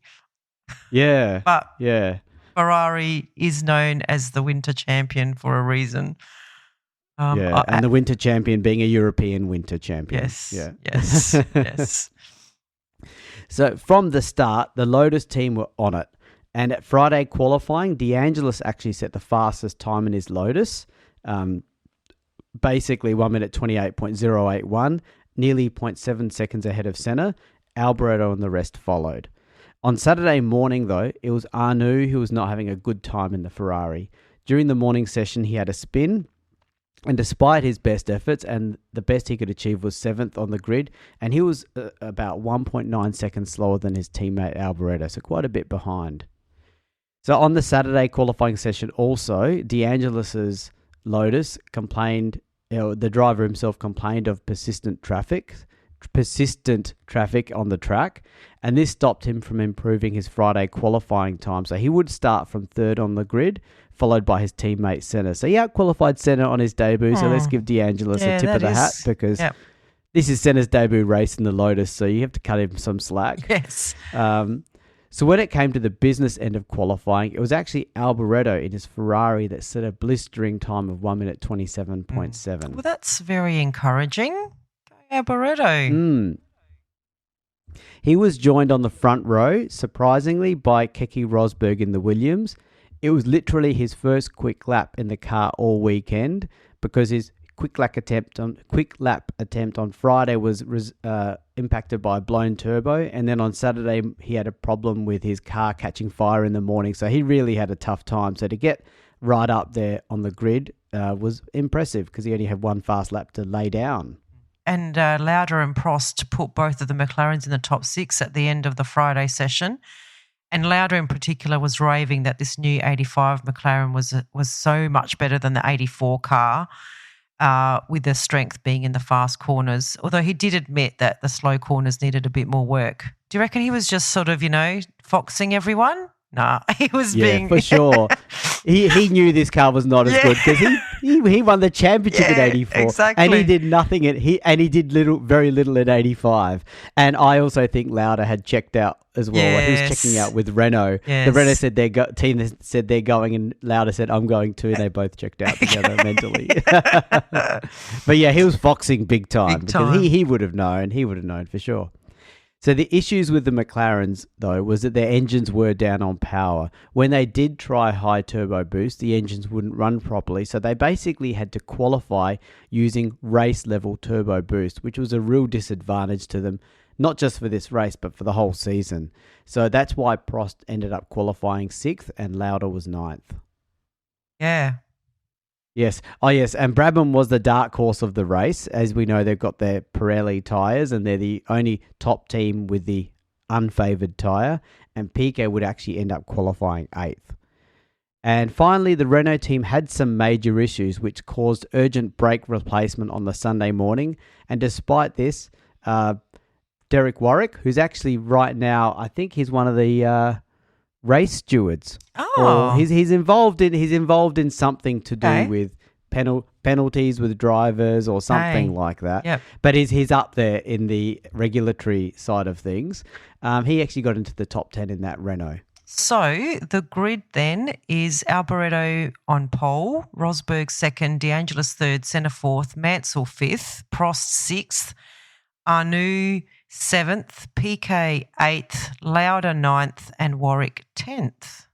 Yeah. But yeah. Ferrari is known as the winter champion for a reason. And the winter champion being a European winter champion. Yes, yeah. yes. So from the start, the Lotus team were on it. And at Friday qualifying, DeAngelis actually set the fastest time in his Lotus, basically 1 minute 28.081, nearly 0.7 seconds ahead of Senna. Alboreto and the rest followed. On Saturday morning, though, it was Arnoux who was not having a good time in the Ferrari. During the morning session, he had a spin, and despite his best efforts, and the best he could achieve was 7th on the grid, and he was about 1.9 seconds slower than his teammate Alboreto, so quite a bit behind. So on the Saturday qualifying session also, DeAngelis's Lotus complained, the driver himself complained of persistent traffic on the track, and this stopped him from improving his Friday qualifying time. So he would start from 3rd on the grid, followed by his teammate Senna. So he out-qualified Senna on his debut, so let's give DeAngelis a tip of the hat because this is Senna's debut race in the Lotus, so you have to cut him some slack. Yes. So when it came to the business end of qualifying, it was actually Alboreto in his Ferrari that set a blistering time of 1 minute 27.7. Well, that's very encouraging. Alboreto. He was joined on the front row, surprisingly, by Keke Rosberg in the Williams. It was literally his first quick lap in the car all weekend because his quick lap attempt on Friday was impacted by a blown turbo, and then on Saturday he had a problem with his car catching fire in the morning, so he really had a tough time. So to get right up there on the grid was impressive because he only had one fast lap to lay down. And Lauda and Prost put both of the McLarens in the top 6 at the end of the Friday session. And Lauda in particular was raving that this new 85 McLaren was so much better than the 84 car, with the strength being in the fast corners, although he did admit that the slow corners needed a bit more work. Do you reckon he was just sort of, foxing everyone? Nah, he was being... Yeah, for sure. He knew this car was not as good because he won the championship in 84. Exactly. And he did nothing he did very little at 85. And I also think Lauda had checked out as well. Yes. He was checking out with Renault. Yes. The Renault said team said they're going, and Lauda said I'm going too, and they both checked out together mentally. But yeah, he was foxing big time. Because he would have known. He would have known for sure. So the issues with the McLarens, though, was that their engines were down on power. When they did try high turbo boost, the engines wouldn't run properly, so they basically had to qualify using race-level turbo boost, which was a real disadvantage to them, not just for this race, but for the whole season. So that's why Prost ended up qualifying 6th and Lauda was 9th. Yeah. Yes. Oh, yes. And Brabham was the dark horse of the race. As we know, they've got their Pirelli tyres and they're the only top team with the unfavoured tyre. And Piquet would actually end up qualifying 8th. And finally, the Renault team had some major issues which caused urgent brake replacement on the Sunday morning. And despite this, Derek Warwick, who's actually right now, I think he's one of the... race stewards. Oh, he's involved in something to do with penalties with drivers or something like that. Yep. But he's up there in the regulatory side of things. He actually got into the top 10 in that Renault. So the grid then is Alboreto on pole, Rosberg second, De Angelis third, Senna fourth, Mansell fifth, Prost sixth, Arnoux seventh, PK eighth, Lauda ninth, and Warwick 10th.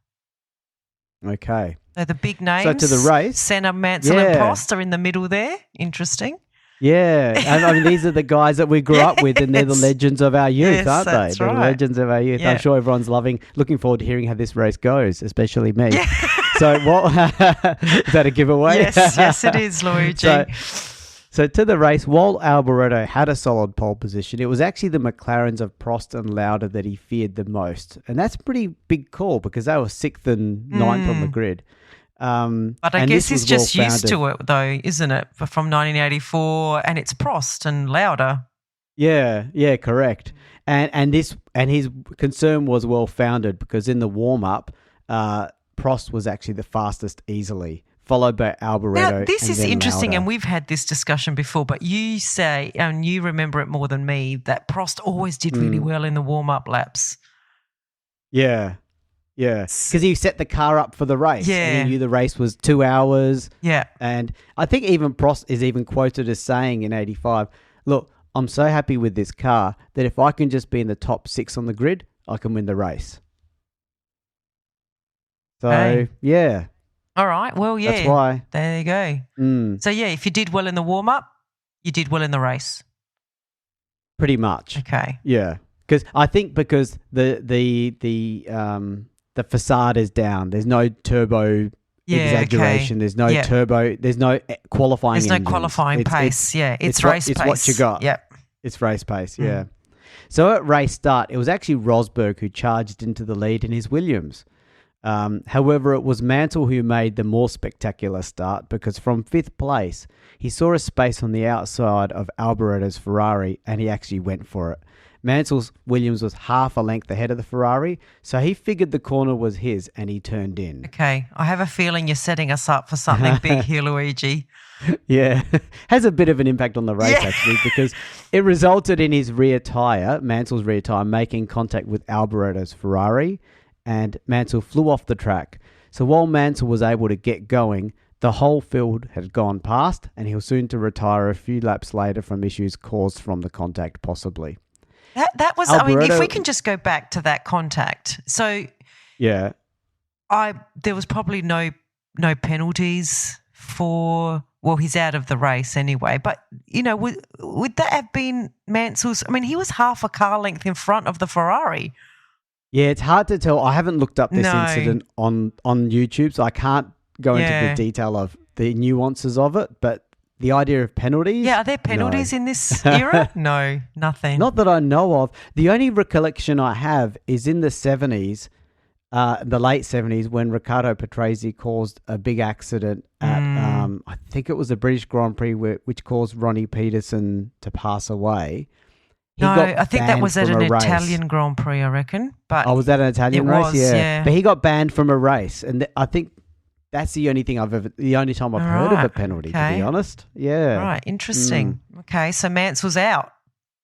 Okay. So the big names. So to the race. Senna, Mansell and Prost are in the middle there. Interesting. Yeah. And I mean, these are the guys that we grew up with, and they're the legends of our youth, aren't they? That's They're right. the legends of our youth. Yeah. I'm sure everyone's looking forward to hearing how this race goes, especially me. Yeah. So what is that a giveaway? Yes, it is, Luigi. So to the race, while Alboreto had a solid pole position, it was actually the McLarens of Prost and Lauda that he feared the most. And that's a pretty big call because they were 6th and 9th on the grid. But I guess he's just used to it, though, isn't it? From 1984, and it's Prost and Lauda. Yeah, correct. And his concern was well founded because in the warm up, Prost was actually the fastest easily, followed by Alboreto. Now, this is then interesting, Lauda. and we've had this discussion before, but you say, and you remember it more than me, that Prost always did really well in the warm-up laps. Yeah, because he set the car up for the race. Yeah. And he knew the race was 2 hours. Yeah. And I think even Prost is even quoted as saying in 85, look, I'm so happy with this car that if I can just be in the top 6 on the grid, I can win the race. So, yeah. All right. Well, yeah. That's why. There you go. So, yeah, if you did well in the warm-up, you did well in the race. Pretty much. Okay. Yeah. Because the facade is down. There's no turbo exaggeration. Okay. There's no turbo. There's no qualifying There's no engines. qualifying pace. It's race pace. It's what you got. Yep. It's race pace, yeah. So at race start, it was actually Rosberg who charged into the lead in his Williams. However, it was Mansell who made the more spectacular start because from 5th place, he saw a space on the outside of Alboreto's Ferrari and he actually went for it. Mansell's Williams was half a length ahead of the Ferrari, so he figured the corner was his and he turned in. Okay, I have a feeling you're setting us up for something big here, Luigi. Yeah, has a bit of an impact on the race actually because it resulted in his rear tyre, Mansell's rear tyre, making contact with Alboreto's Ferrari and Mansell flew off the track. So while Mansell was able to get going, the whole field had gone past and he was soon to retire a few laps later from issues caused from the contact possibly. That was, Alboreto, I mean, if we can just go back to that contact. So yeah, there was probably no penalties for, well, he's out of the race anyway. But, you know, would that have been Mansell's? I mean, he was half a car length in front of the Ferrari. Yeah, it's hard to tell. I haven't looked up this incident on YouTube, so I can't go into the detail of the nuances of it, but the idea of penalties. Yeah, are there penalties in this era? No, nothing. Not that I know of. The only recollection I have is in the 70s, the late 70s, when Riccardo Patrese caused a big accident at, I think it was the British Grand Prix, which caused Ronnie Peterson to pass away. I think that was at an Italian Grand Prix, I reckon. But was that an Italian race? Was, yeah. But he got banned from a race, and I think that's the only time I've heard of a penalty, to be honest. Yeah. Right, interesting. Okay, so Mansell's out.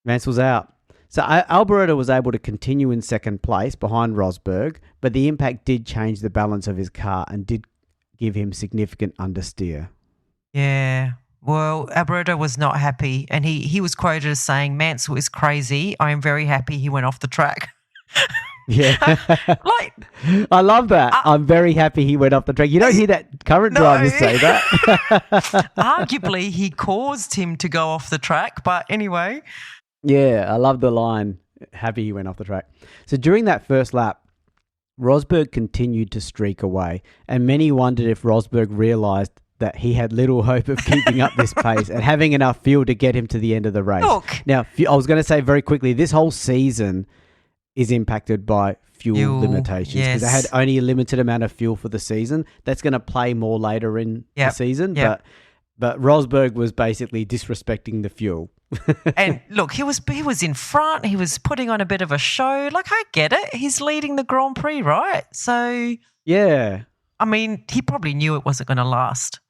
So Alboreto was able to continue in 2nd place behind Rosberg, but the impact did change the balance of his car and did give him significant understeer. Yeah. Well, Alboreto was not happy, and he was quoted as saying, "Mansell is crazy. I am very happy he went off the track." Yeah. I love that. I'm very happy he went off the track. You don't hear that current drivers say that. Arguably, he caused him to go off the track, but anyway. Yeah, I love the line, happy he went off the track. So during that first lap, Rosberg continued to streak away, and many wondered if Rosberg realised that he had little hope of keeping up this pace and having enough fuel to get him to the end of the race. Look. Now, I was going to say very quickly, this whole season is impacted by fuel limitations because they had only a limited amount of fuel for the season. That's going to play more later in the season, but Rosberg was basically disrespecting the fuel. And look, he was in front. He was putting on a bit of a show. Like, I get it. He's leading the Grand Prix, right? So yeah, I mean, he probably knew it wasn't going to last.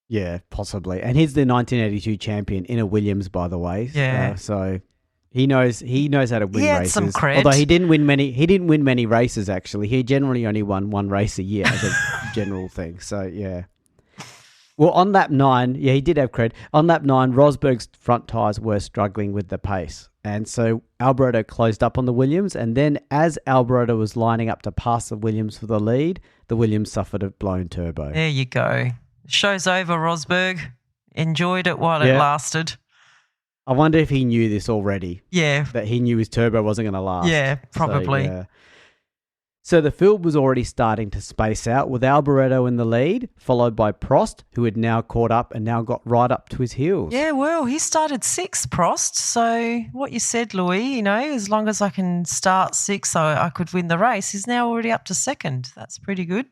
Yeah, possibly. And he's the 1982 champion in a Williams, by the way. Yeah. So He knows how to win He had races. some cred. Although he didn't win many races actually. He generally only won one race a year as a general thing. So yeah. Well, on lap 9, he did have cred. On lap 9, Rosberg's front tyres were struggling with the pace. And so Alboreto closed up on the Williams. And then as Alboreto was lining up to pass the Williams for the lead, the Williams suffered a blown turbo. There you go. Show's over, Rosberg. Enjoyed it while it lasted. I wonder if he knew this already. Yeah. That he knew his turbo wasn't going to last. Yeah, probably. So the field was already starting to space out with Alboreto in the lead, followed by Prost, who had now caught up and now got right up to his heels. Yeah, well, he started 6th, Prost. So what you said, Louis, as long as I can start 6th so I could win the race, he's now already up to 2nd. That's pretty good.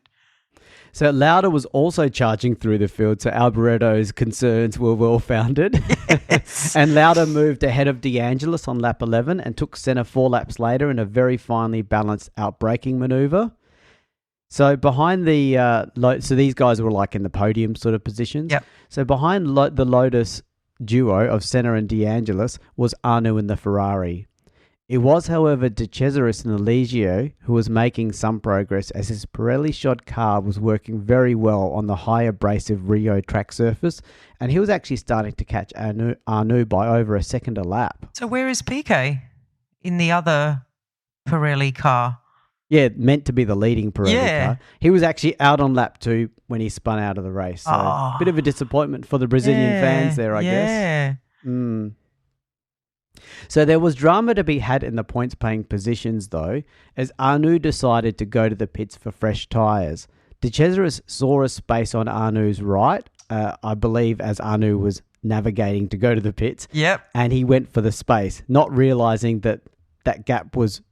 So Lauda was also charging through the field, so Alboreto's concerns were well-founded. Yes. And Lauda moved ahead of De Angelis on lap 11 and took Senna 4 laps later in a very finely balanced outbraking manoeuvre. So behind so these guys were like in the podium sort of positions. Yep. So behind the Lotus duo of Senna and De Angelis was Arnoux in the Ferrari. It was, however, treacherous in the Ligier who was making some progress as his Pirelli-shod car was working very well on the high abrasive Rio track surface, and he was actually starting to catch Arnoux by over a second a lap. So where is Piquet in the other Pirelli car? Yeah, meant to be the leading Pirelli car. He was actually out on lap 2 when he spun out of the race. So a bit of a disappointment for the Brazilian fans there, I guess. Yeah. So there was drama to be had in the points-paying positions, though, as Arnoux decided to go to the pits for fresh tyres. treacherous saw a space on Arnoux's right, I believe, as Arnoux was navigating to go to the pits. Yep. And he went for the space, not realising that gap was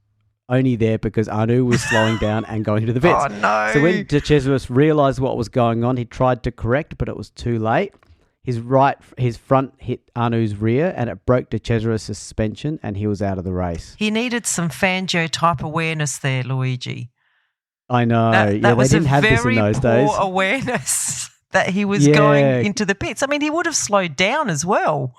only there because Arnoux was slowing down and going to the pits. Oh, no. So when treacherous realised what was going on, he tried to correct, but it was too late. His front hit Arnoux's rear and it broke treacherous' suspension and he was out of the race. He needed some Fangio type awareness there, Luigi. I know. That was they didn't have this in those days. A very poor awareness that he was going into the pits. I mean, he would have slowed down as well.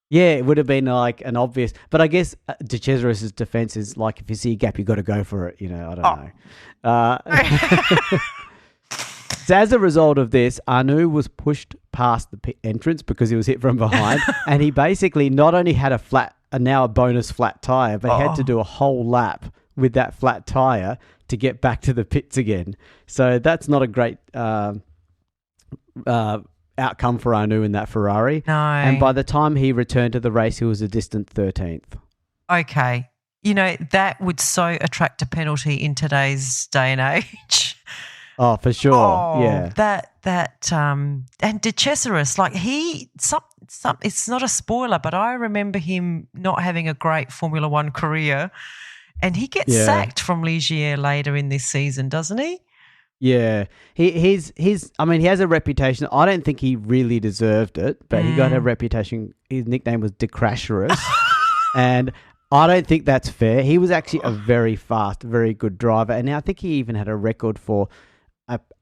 Yeah, it would have been like an obvious. But I guess treacherous' defence is like if you see a gap, you've got to go for it. I don't know. So as a result of this, Arnoux was pushed past the pit entrance because he was hit from behind, and he basically not only had a bonus flat tyre, but he had to do a whole lap with that flat tyre to get back to the pits again. So that's not a great outcome for Arnoux in that Ferrari. No. And by the time he returned to the race, he was a distant 13th. Okay. That would so attract a penalty in today's day and age. Oh, for sure. Yeah. And treacherous, like it's not a spoiler, but I remember him not having a great Formula One career, and he gets sacked from Ligier later in this season, doesn't he? Yeah. He has a reputation. I don't think he really deserved it, but he got a reputation. His nickname was treacherous, and I don't think that's fair. He was actually a very fast, very good driver, and I think he even had a record for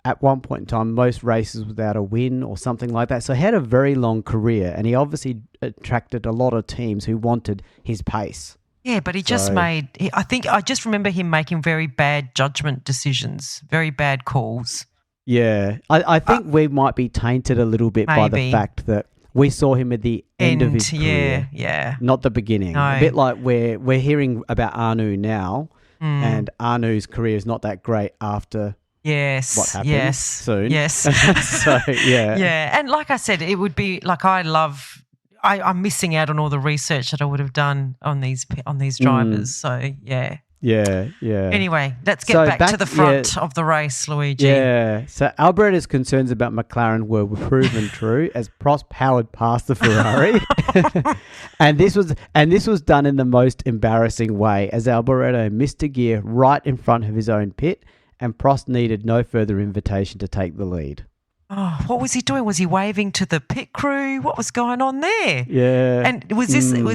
at one point in time, most races without a win or something like that. So he had a very long career and he obviously attracted a lot of teams who wanted his pace. Yeah, but I just remember him making very bad judgment decisions, very bad calls. Yeah. I think we might be tainted a little bit by the fact that we saw him at the end of his career. Yeah. Not the beginning. No. A bit like we're hearing about Arnoux now and Arnoux's career is not that great after what happens soon. Yes. So, yeah. Yeah. And like I said, it would be like I'm missing out on all the research that I would have done on these drivers. So, yeah. Yeah, yeah. Anyway, let's get back to the front of the race, Luigi. Yeah. So Alboreto's concerns about McLaren were proven true as Prost powered past the Ferrari. and this was done in the most embarrassing way as Alboreto missed a gear right in front of his own pit and Prost needed no further invitation to take the lead. Oh, what was he doing? Was he waving to the pit crew? What was going on there? Yeah. And was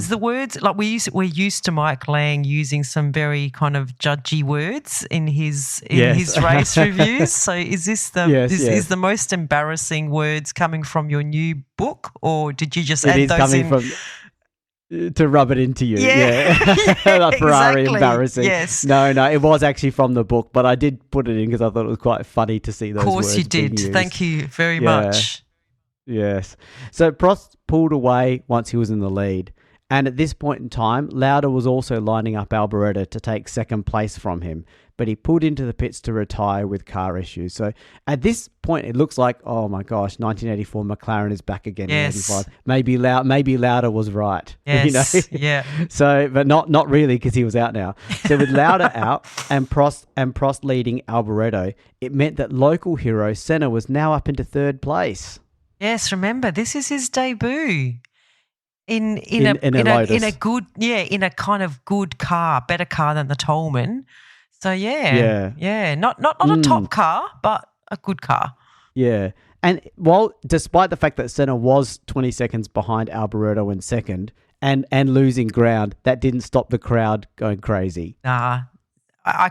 the words like we're used to Mike Lang using some very kind of judgy words in his race reviews. So is this is the most embarrassing words coming from your new book, or did you just add those in? To rub it into you. Yeah. That Ferrari exactly. embarrassing. Yes. No, it was actually from the book, but I did put it in because I thought it was quite funny to see those Of words course you being did. used. Thank you very Yeah. much. Yes. So Prost pulled away once he was in the lead. And at this point in time, Lauda was also lining up Alboreto to take second place from him. But he pulled into the pits to retire with car issues. So at this point, it looks like, oh my gosh, 1984 McLaren is back again Yes. in 85. Maybe Lauda was right. Yes. Yeah. So, but not really because he was out now. So with Lauda out and Prost leading Alboreto, it meant that local hero Senna was now up into third place. Yes. Remember, this is his debut in a Lotus. in a kind of good car, better car than the Tolman. So yeah. Not a top car, but a good car. Yeah. And despite the fact that Senna was 20 seconds behind Alboreto in second and losing ground, that didn't stop the crowd going crazy. I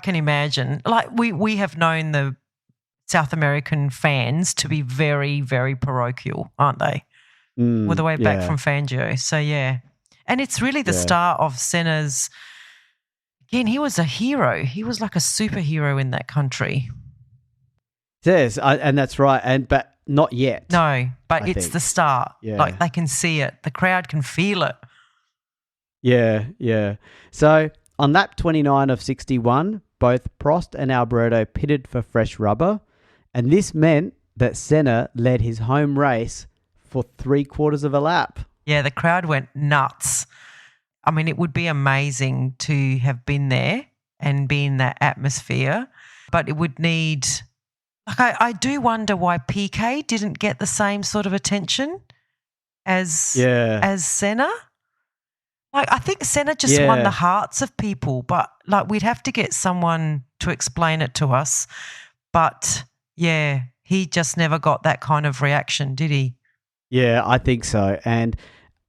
can imagine. Like we have known the South American fans to be very, very parochial, aren't they? All the way back from Fangio. So yeah. And it's really the start of Senna's. Again, he was a hero. He was like a superhero in that country. Yes, and that's right. But not yet. No, but I it's think. the start. Yeah. Like they can see it. The crowd can feel it. Yeah. So on lap 29 of 61, both Prost and Alboreto pitted for fresh rubber. And this meant that Senna led his home race for 3/4 of a lap. Yeah, the crowd went nuts. I mean, it would be amazing to have been there and be in that atmosphere, but it would need. Like, I do wonder why PK didn't get the same sort of attention as Senna. Like, I think Senna just won the hearts of people, but like we'd have to get someone to explain it to us. But yeah, he just never got that kind of reaction, did he? Yeah, I think so.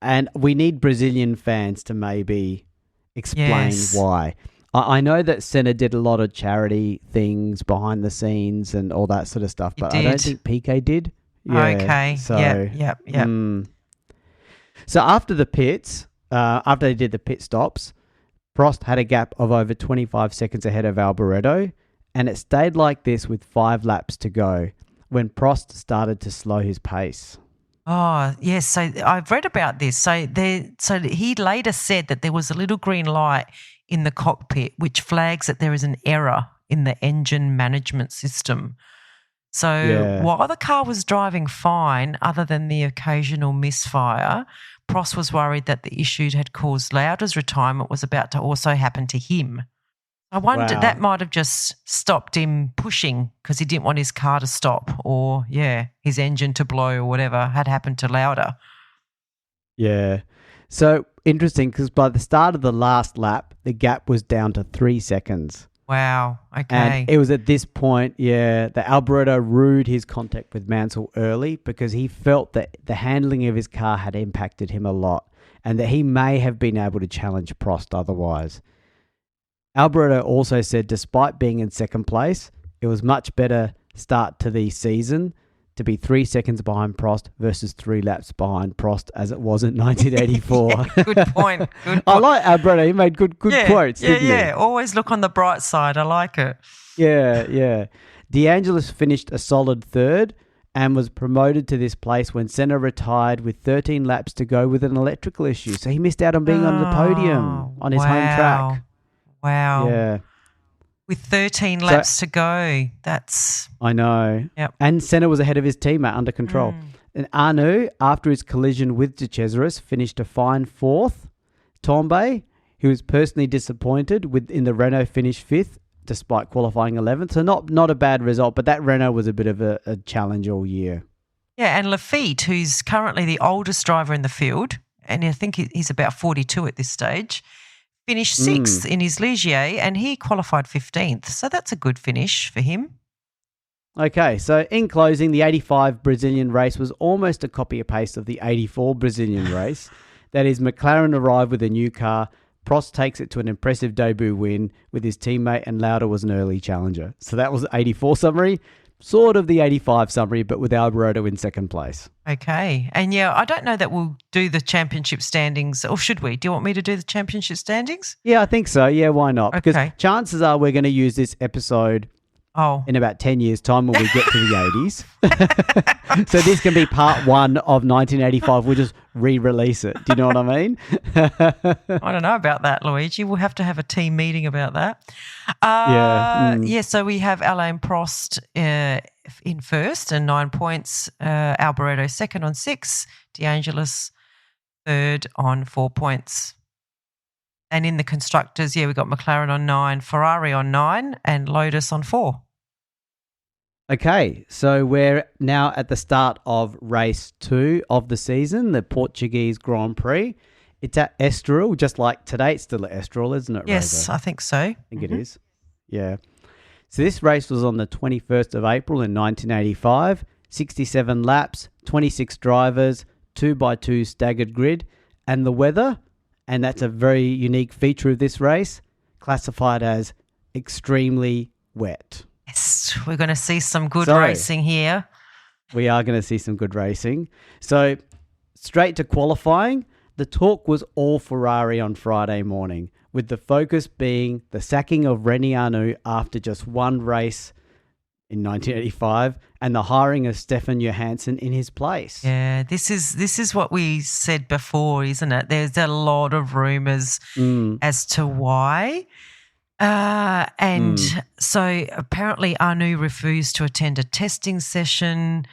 And we need Brazilian fans to maybe explain why. I know that Senna did a lot of charity things behind the scenes and all that sort of stuff, but I don't think PK did. Yeah, okay. So, yep. So after the pits, after they did the pit stops, Prost had a gap of over 25 seconds ahead of Alboreto, and it stayed like this with 5 laps to go when Prost started to slow his pace. Oh, yes. So I've read about this. So he later said that there was a little green light in the cockpit which flags that there is an error in the engine management system. So while the car was driving fine, other than the occasional misfire, Prost was worried that the issue had caused Lauda's retirement was about to also happen to him. I wonder that might have just stopped him pushing because he didn't want his car to stop or, his engine to blow or whatever had happened to Lauda. Yeah. So interesting because by the start of the last lap, the gap was down to 3 seconds. Wow. Okay. And it was at this point, that Alboreto rued his contact with Mansell early because he felt that the handling of his car had impacted him a lot and that he may have been able to challenge Prost otherwise. Alboreto also said despite being in second place, it was much better start to the season to be 3 seconds behind Prost versus 3 laps behind Prost as it was in 1984. Good point. I like Alboreto. He made good quotes, didn't he? Yeah. Always look on the bright side. I like it. Yeah. DeAngelis finished a solid third and was promoted to this place when Senna retired with 13 laps to go with an electrical issue. So he missed out on being on the podium on his home track. Wow. Yeah. With 13 laps to go. I know. Yep. And Senna was ahead of his teammate under control. And Arnoux, after his collision with treacherous, finished a fine 4th. Tombe, who was personally disappointed in the Renault finished 5th despite qualifying 11th. So not a bad result, but that Renault was a bit of a challenge all year. Yeah, and Lafitte, who's currently the oldest driver in the field, and I think he's about 42 at this stage, finished 6th in his Ligier and he qualified 15th. So that's a good finish for him. Okay, so in closing, the 85 Brazilian race was almost a copy and paste of the 84 Brazilian race. That is, McLaren arrived with a new car. Prost takes it to an impressive debut win with his teammate and Lauda was an early challenger. So that was the 84 summary. sort of the 85 summary, but with Alboreto in second place. Okay. And yeah, I don't know that we'll do the championship standings, or should we? Do you want me to do the championship standings? Yeah, I think so. Yeah, why not? Because Okay. chances are we're going to use this episode in about 10 years' time when we get to the 80s. So this can be part 1 of 1985. We'll just re-release it. Do you know what I mean? I don't know about that, Luigi. We'll have to have a team meeting about that. Yeah, so we have Alain Prost in first and 9 points. Alboreto second on 6. De Angelis third on 4 points. And in the constructors, we've got McLaren on 9, Ferrari on 9 and Lotus on 4. Okay, so we're now at the start of race 2 of the season, the Portuguese Grand Prix. It's at Estoril, just like today. It's still at Estoril, isn't it, Yes, Rosa? I think so. I think it is. Yeah. So this race was on the 21st of April in 1985, 67 laps, 26 drivers, 2x2 staggered grid, and the weather, and that's a very unique feature of this race, classified as extremely wet. Yes, we're going to see some good racing here. We are going to see some good racing. So straight to qualifying, the talk was all Ferrari on Friday morning, with the focus being the sacking of Renown after just one race in 1985 and the hiring of Stefan Johannsen in his place. Yeah, this is what we said before, isn't it? There's a lot of rumours as to why. So apparently Arnoux refused to attend a testing session,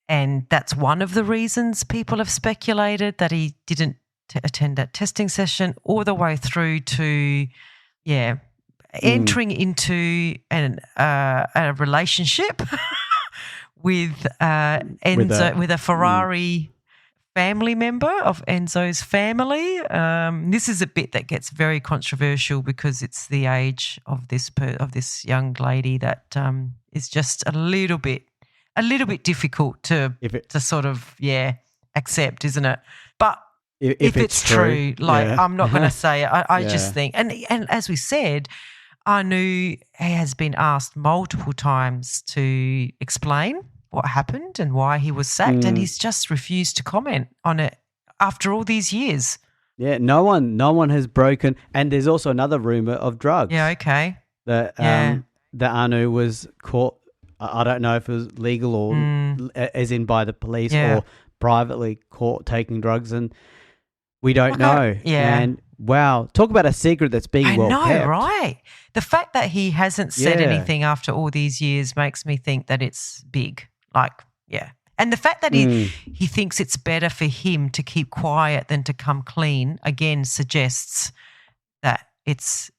and that's one of the reasons people have speculated that he didn't attend that testing session, all the way through to, entering into a relationship with Enzo, with a Ferrari family member of Enzo's family. This is a bit that gets very controversial because it's the age of this young lady that is just a little bit difficult to sort of accept, isn't it? But if it's true, I'm not going to say it. I just think, and as we said, Arnoux has been asked multiple times to explain what happened and why he was sacked, and he's just refused to comment on it after all these years. Yeah, no one has broken. And there's also another rumor of drugs. Yeah, okay. That Arnoux was caught. I don't know if it was legal or as in by the police or privately caught taking drugs, and we don't know. Yeah. And wow, talk about a secret that's being well kept. I know, right? The fact that he hasn't said anything after all these years makes me think that it's big. And the fact that he thinks it's better for him to keep quiet than to come clean, again, suggests that it's,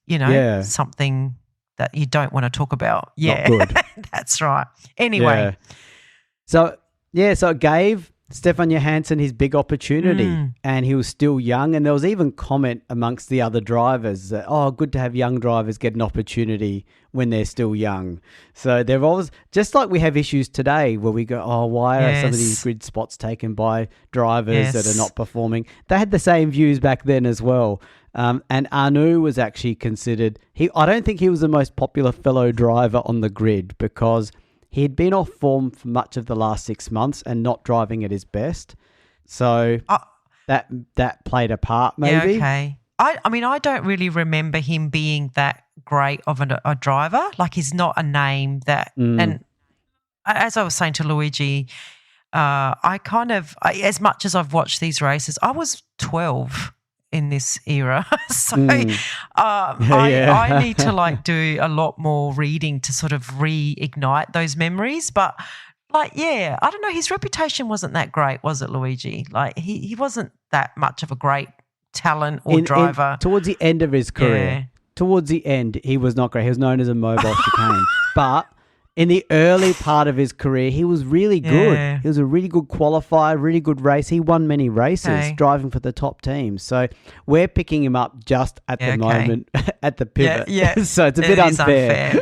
something that you don't want to talk about. Yeah, not good. That's right. Anyway. So it gave Stefan Johannsen his big opportunity, and he was still young, and there was even comment amongst the other drivers that, good to have young drivers get an opportunity when they're still young. So there was, just like we have issues today where we go, why are some of these grid spots taken by drivers that are not performing? They had the same views back then as well. And Arnoux was actually considered, I don't think he was the most popular fellow driver on the grid because he had been off form for much of the last 6 months and not driving at his best. So that played a part maybe. Yeah, okay. I don't really remember him being that great of a driver. Like, he's not a name that and as I was saying to Luigi, as much as I've watched these races, I was 12 in this era. So I need to do a lot more reading to sort of reignite those memories. But I don't know, his reputation wasn't that great, was it, Luigi? He wasn't that much of a great talent or driver. Towards the end of his career. Towards the end, he was not great. He was known as a mobile chicane. But in the early part of his career, he was really good. Yeah. He was a really good qualifier, really good race. He won many races driving for the top teams. So we're picking him up just at the moment at the pivot. Yeah. So it's a bit unfair.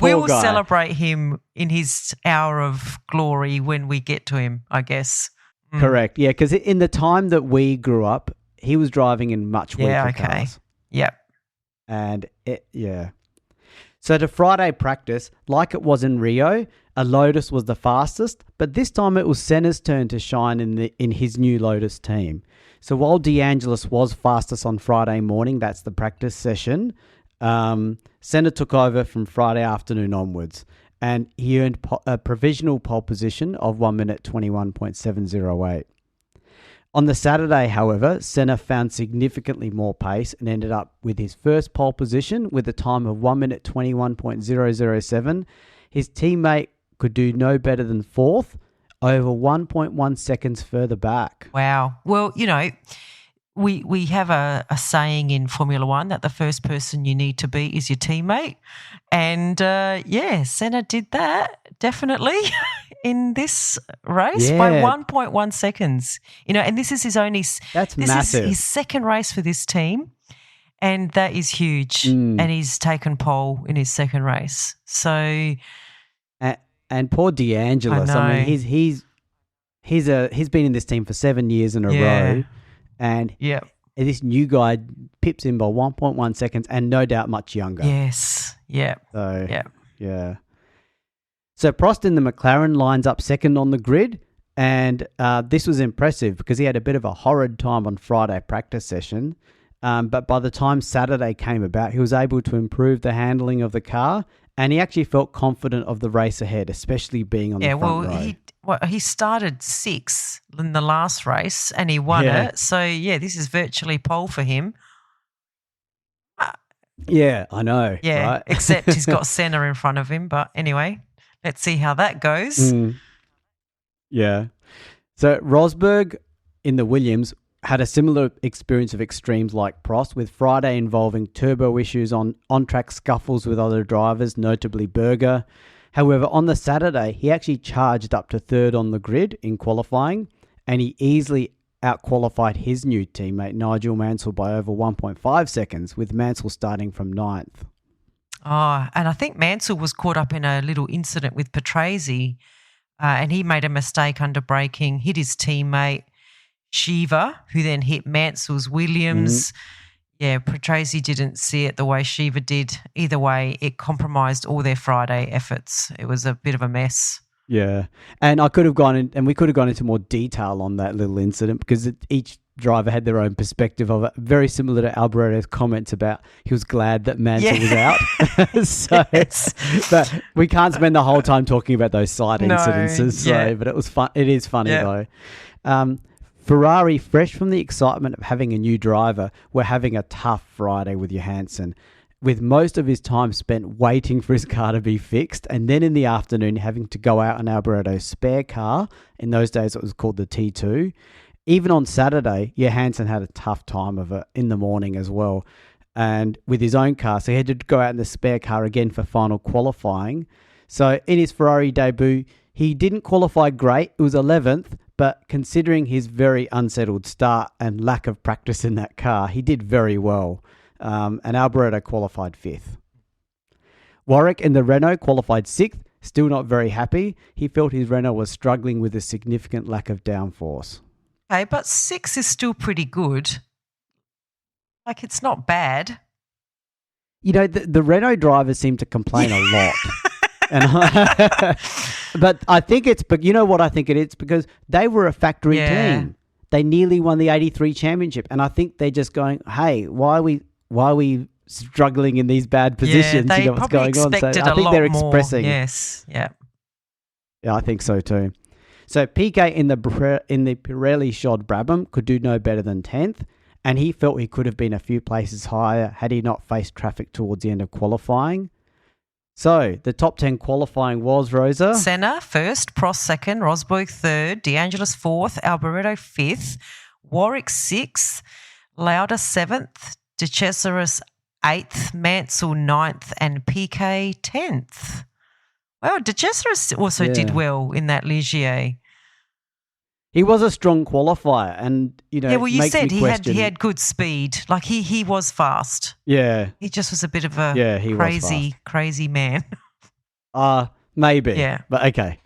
We will celebrate him in his hour of glory when we get to him, I guess. Correct. Yeah, because in the time that we grew up, he was driving in much weaker cars. Yep. And So the Friday practice, like it was in Rio, a Lotus was the fastest, but this time it was Senna's turn to shine in his new Lotus team. So while De Angelis was fastest on Friday morning, that's the practice session, Senna took over from Friday afternoon onwards, and he earned a provisional pole position of 1 minute 21.708. On the Saturday, however, Senna found significantly more pace and ended up with his first pole position with a time of 1 minute 21.007. His teammate could do no better than fourth, over 1.1 seconds further back. Wow. Well, we have a saying in Formula One that the first person you need to beat is your teammate. And, Senna did that, definitely, in this race by 1.1 seconds. And this is That's massive. Is his second race for this team, and that is huge. And he's taken pole in his second race. So... And poor De Angelis, I mean, he's been in this team for 7 years in a row, and this new guy pips him by 1.1 seconds, and no doubt much younger. Yes, yeah. So So Prost in the McLaren lines up second on the grid, and this was impressive because he had a bit of a horrid time on Friday practice session. But by the time Saturday came about, he was able to improve the handling of the car, and he actually felt confident of the race ahead, especially being on the front row. He started sixth in the last race and he won it. So, this is virtually pole for him. Yeah, I know. Yeah, right? Except he's got Senna in front of him. But anyway, let's see how that goes. Yeah. So Rosberg in the Williams had a similar experience of extremes like Prost, with Friday involving turbo issues on-track scuffles with other drivers, notably Berger. However, on the Saturday, he actually charged up to third on the grid in qualifying, and he easily out-qualified his new teammate, Nigel Mansell, by over 1.5 seconds, with Mansell starting from ninth. Oh, and I think Mansell was caught up in a little incident with Patrese, and he made a mistake under braking, hit his teammate, Shiva, who then hit Mansell's Williams. Yeah, Patrese didn't see it the way Shiva did. Either way, it compromised all their Friday efforts. It was a bit of a mess. Yeah, and we could have gone into more detail on that little incident because each driver had their own perspective of it. Very similar to Alboretto's comments about he was glad that Mansell was out. But we can't spend the whole time talking about those side incidences. But it was fun. It is funny though. Ferrari, fresh from the excitement of having a new driver, were having a tough Friday with Johannsen, with most of his time spent waiting for his car to be fixed, and then in the afternoon having to go out on Alboretto's spare car. In those days it was called the T2. Even on Saturday, Johannsen had a tough time of it in the morning as well, and with his own car, so he had to go out in the spare car again for final qualifying. So in his Ferrari debut, he didn't qualify great. It was 11th, but considering his very unsettled start and lack of practice in that car, he did very well. And Alboretto qualified 5th. Warwick in the Renault qualified 6th, still not very happy. He felt his Renault was struggling with a significant lack of downforce. Okay, but 6 is still pretty good. Like, it's not bad. The Renault drivers seem to complain a lot. But I think but you know what I think it is? Because they were a factory team. They nearly won the 83 championship. And I think they're just going, hey, why are we struggling in these bad positions? They what's going on? So I think they're expressing. Yes, yeah. Yeah, I think so too. So Piquet in the Pirelli shod Brabham could do no better than 10th. And he felt he could have been a few places higher had he not faced traffic towards the end of qualifying. So, the top 10 qualifying was, Rosa? Senna first, Prost second, Rosberg third, De Angelis fourth, Alboretto fifth, Warwick sixth, Lauda seventh, treacherous eighth, Mansell ninth, and Piquet 10th. Wow, treacherous also did well in that Ligier. He was a strong qualifier, and you you said he question. had good speed. Like he was fast. Yeah, he just was a bit of a crazy man. Maybe. Yeah, but okay.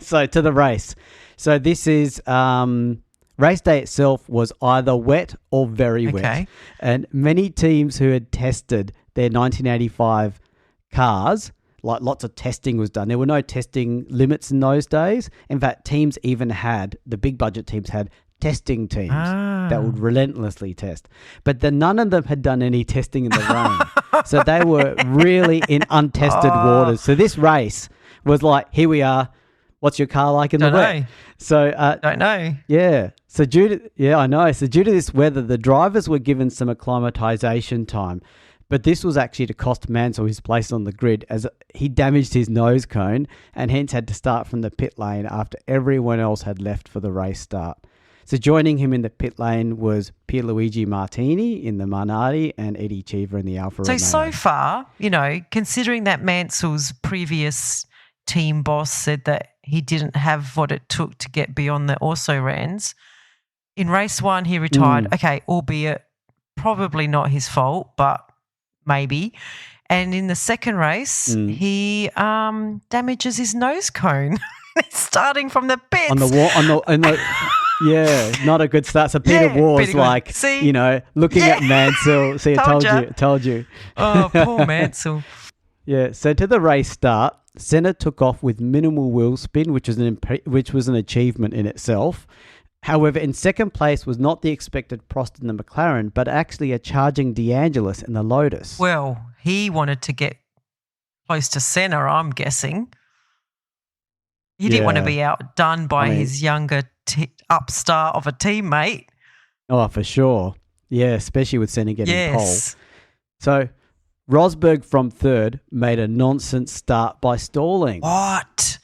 So to the race. So this is race day itself was either wet or very wet, and many teams who had tested their 1985 cars, like lots of testing was done. There were no testing limits in those days. In fact, teams even had, the big budget teams had testing teams that would relentlessly test. But none of them had done any testing in the rain. So they were really in untested waters. So this race was like, here we are. What's your car like in the wet? So don't know. Yeah. So I know. So due to this weather, the drivers were given some acclimatization time. But this was actually to cost Mansell his place on the grid, as he damaged his nose cone and hence had to start from the pit lane after everyone else had left for the race start. So joining him in the pit lane was Pierluigi Martini in the Minardi and Eddie Cheever in the Alfa Romeo. So far, considering that Mansell's previous team boss said that he didn't have what it took to get beyond the also-rans, in race 1 he retired. Okay, albeit probably not his fault, but maybe. And in the second race, he damages his nose cone. Starting from the pits. Yeah, not a good start. So Peter War's like, looking at Mansell. See, I told you. Oh, poor Mansell. Yeah, so to the race start, Senna took off with minimal wheel spin, which was an achievement in itself. However, in second place was not the expected Prost in the McLaren, but actually a charging De Angelis in the Lotus. Well, he wanted to get close to Senna, I'm guessing. He didn't want to be outdone by his younger upstart of a teammate. Oh, for sure. Yeah, especially with Senna getting pole. So Rosberg from third made a nonsense start by stalling. What?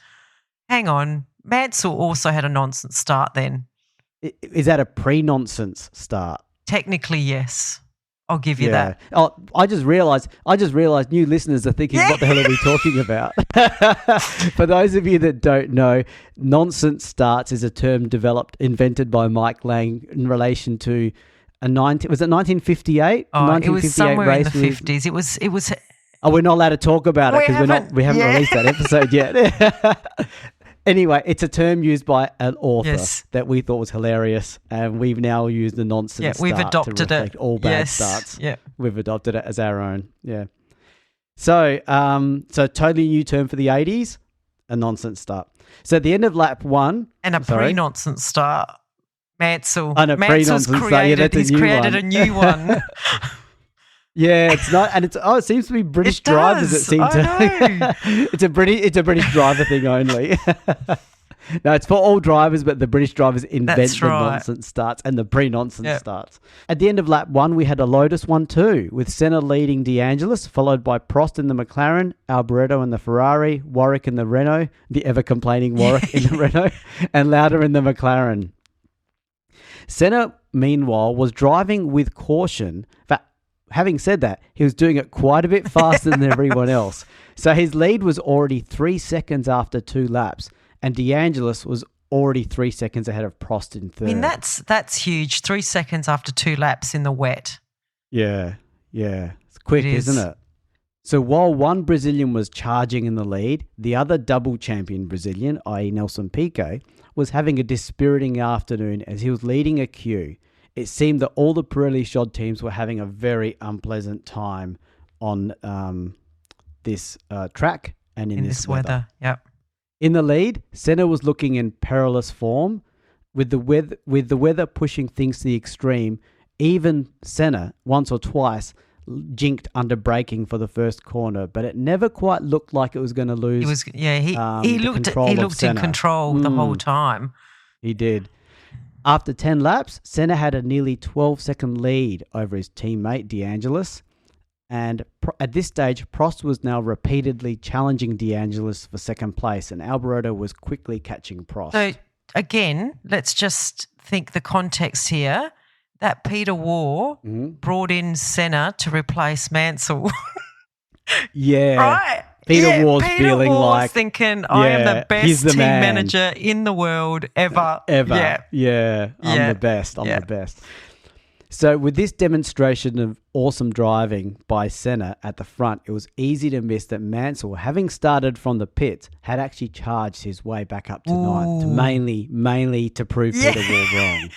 Hang on. Mansell also had a nonsense start then. Is that a pre-nonsense start? Technically, yes. I'll give you that. Oh, I just realised new listeners are thinking, what the hell are we talking about? For those of you that don't know, nonsense starts is a term invented by Mike Lang in relation to was it 1958? Oh, it was somewhere in the 50s. It was. Oh, we're not allowed to talk about it because we haven't released that episode yet. Anyway, it's a term used by an author that we thought was hilarious, and we've now used the nonsense we've start adopted to reflect it. all bad starts. Yeah, we've adopted it as our own. Yeah. So, totally new term for the 80s, a nonsense start. So at the end of lap 1, and a pre-nonsense start, Mansell's pre-nonsense created. He's created a new one. Yeah, it's not, and it seems to be British drivers that seem to. It's a British driver thing only. No, it's for all drivers, but the British drivers invent the nonsense starts and the pre-nonsense starts. At the end of lap 1, we had a Lotus 1-2 with Senna leading De Angelis, followed by Prost in the McLaren, Alboreto in the Ferrari, Warwick in the Renault, the ever-complaining Warwick in the Renault, and Lauda in the McLaren. Senna, meanwhile, was driving with caution. Having said that, he was doing it quite a bit faster than everyone else. So his lead was already 3 seconds after 2 laps, and De Angelis was already 3 seconds ahead of Prost in third. I mean, that's huge. 3 seconds after 2 laps in the wet. Yeah. It's quick, isn't it? So while one Brazilian was charging in the lead, the other double champion Brazilian, i.e. Nelson Piquet, was having a dispiriting afternoon as he was leading a queue. It seemed that all the Pirelli shod teams were having a very unpleasant time on this track and in this weather. Yep. In the lead, Senna was looking in perilous form, with the weather pushing things to the extreme. Even Senna, once or twice, jinked under braking for the first corner, but it never quite looked like it was going to lose. He looked in control the whole time. He did. After 10 laps, Senna had a nearly 12-second lead over his teammate De Angelis, and at this stage, Prost was now repeatedly challenging De Angelis for second place, and Alboreto was quickly catching Prost. So again, let's just think the context here. That Peter War brought in Senna to replace Mansell. Yeah. Right? Peter War's feeling like thinking, I am the best team manager in the world ever. Yeah. I'm the best. I'm the best. So with this demonstration of awesome driving by Senna at the front, it was easy to miss that Mansell, having started from the pits, had actually charged his way back up to ninth, mainly to prove Peter War wrong.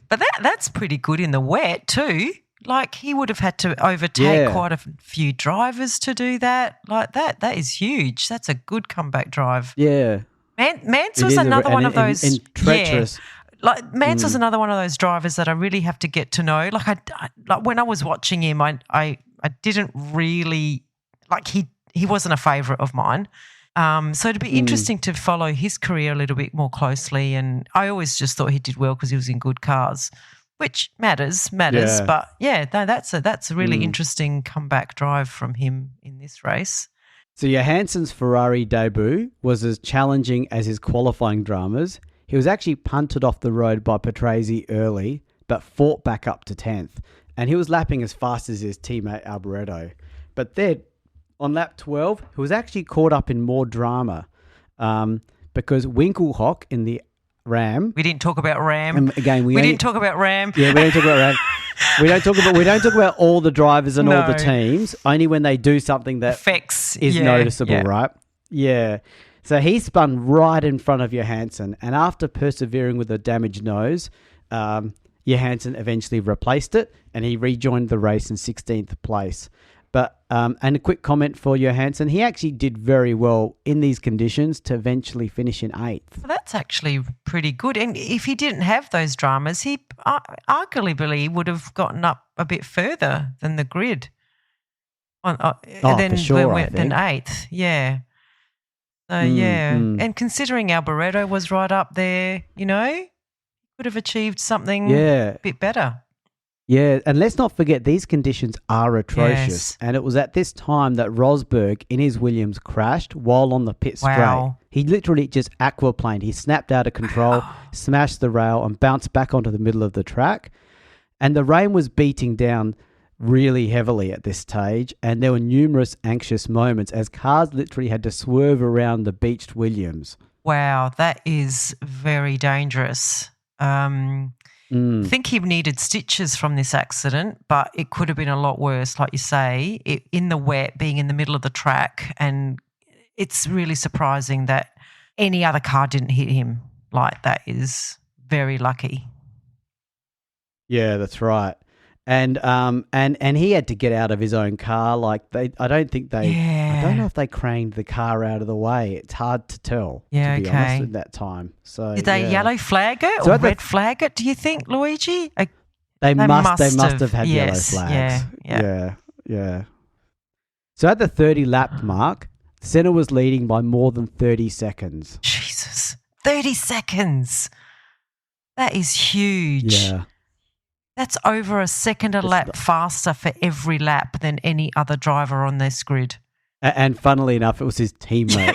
But that's pretty good in the wet too. Like, he would have had to overtake Yeah. quite a few drivers to do that. Like, that is huge. That's a good comeback drive. Yeah. Mance It was is another one of those. and treacherous. Like, Mance was another one of those drivers that I really have to get to know. Like, like when I was watching him, I didn't really like he wasn't a favourite of mine. So it'd be interesting to follow his career a little bit more closely. And I always just thought he did well because he was in good cars, which matters. Yeah. But yeah, that's a really interesting comeback drive from him in this race. So Johannsen's Ferrari debut was as challenging as his qualifying dramas. He was actually punted off the road by Patrese early, but fought back up to 10th. And he was lapping as fast as his teammate Alboreto. But then, on lap 12, he was actually caught up in more drama because Winkelhock in the Ram... We didn't talk about Ram. Again, we didn't talk about Ram. Yeah, we don't talk about Ram. We don't talk about all the drivers and all the teams, only when they do something that affects is noticeable, right? Yeah. So he spun right in front of Johannsen, and after persevering with a damaged nose, Johannsen eventually replaced it, and he rejoined the race in 16th place. But and a quick comment for Johannsen, he actually did very well in these conditions to eventually finish in 8th. Well, that's actually pretty good. And if he didn't have those dramas, he arguably would have gotten up a bit further than the grid. For sure, than 8th, yeah. So, and considering Alboreto was right up there, you know, could have achieved something a bit better. Yeah, and let's not forget these conditions are atrocious. Yes. And it was at this time that Rosberg in his Williams crashed while on the pit straight. He literally just aquaplaned. He snapped out of control, smashed the rail and bounced back onto the middle of the track. And the rain was beating down really heavily at this stage, and there were numerous anxious moments as cars literally had to swerve around the beached Williams. Wow, that is very dangerous. I think he needed stitches from this accident, but it could have been a lot worse, like you say, in the wet, being in the middle of the track. And it's really surprising that any other car didn't hit him. Like, that is very lucky. Yeah, that's right. And he had to get out of his own car. Like, I don't know if they craned the car out of the way. It's hard to tell, to be honest, at that time. So did they yellow flag it or red flag it, do you think, Luigi? They must have had yellow flags. Yeah. So at the 30 lap mark, Senna was leading by more than 30 seconds. Jesus, 30 seconds. That is huge. Yeah. That's over a second a lap faster for every lap than any other driver on this grid. And funnily enough, it was his teammate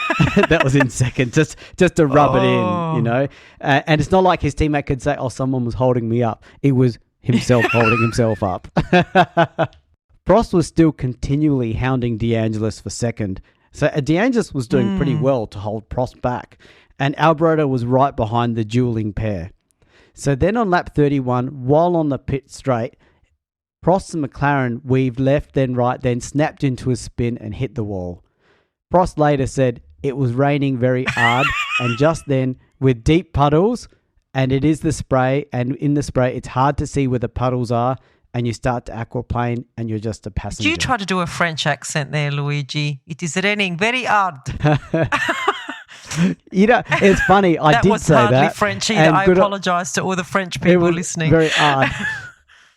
that was in second, just to rub it in, you know. And it's not like his teammate could say, "Oh, someone was holding me up." It was himself holding himself up. Prost was still continually hounding De Angelis for second, so De Angelis was doing pretty well to hold Prost back, and Alboreto was right behind the dueling pair. So then on lap 31, while on the pit straight, Prost and McLaren weaved left, then right, then snapped into a spin and hit the wall. Prost later said it was raining very hard, and just then, with deep puddles, and it is the spray, and in the spray, it's hard to see where the puddles are, and you start to aquaplane, and you're just a passenger. Did you try to do a French accent there, Luigi? It is raining very hard. You know, it's funny. I did say that. That was hardly French either. I apologise to all the French people listening. Very hard.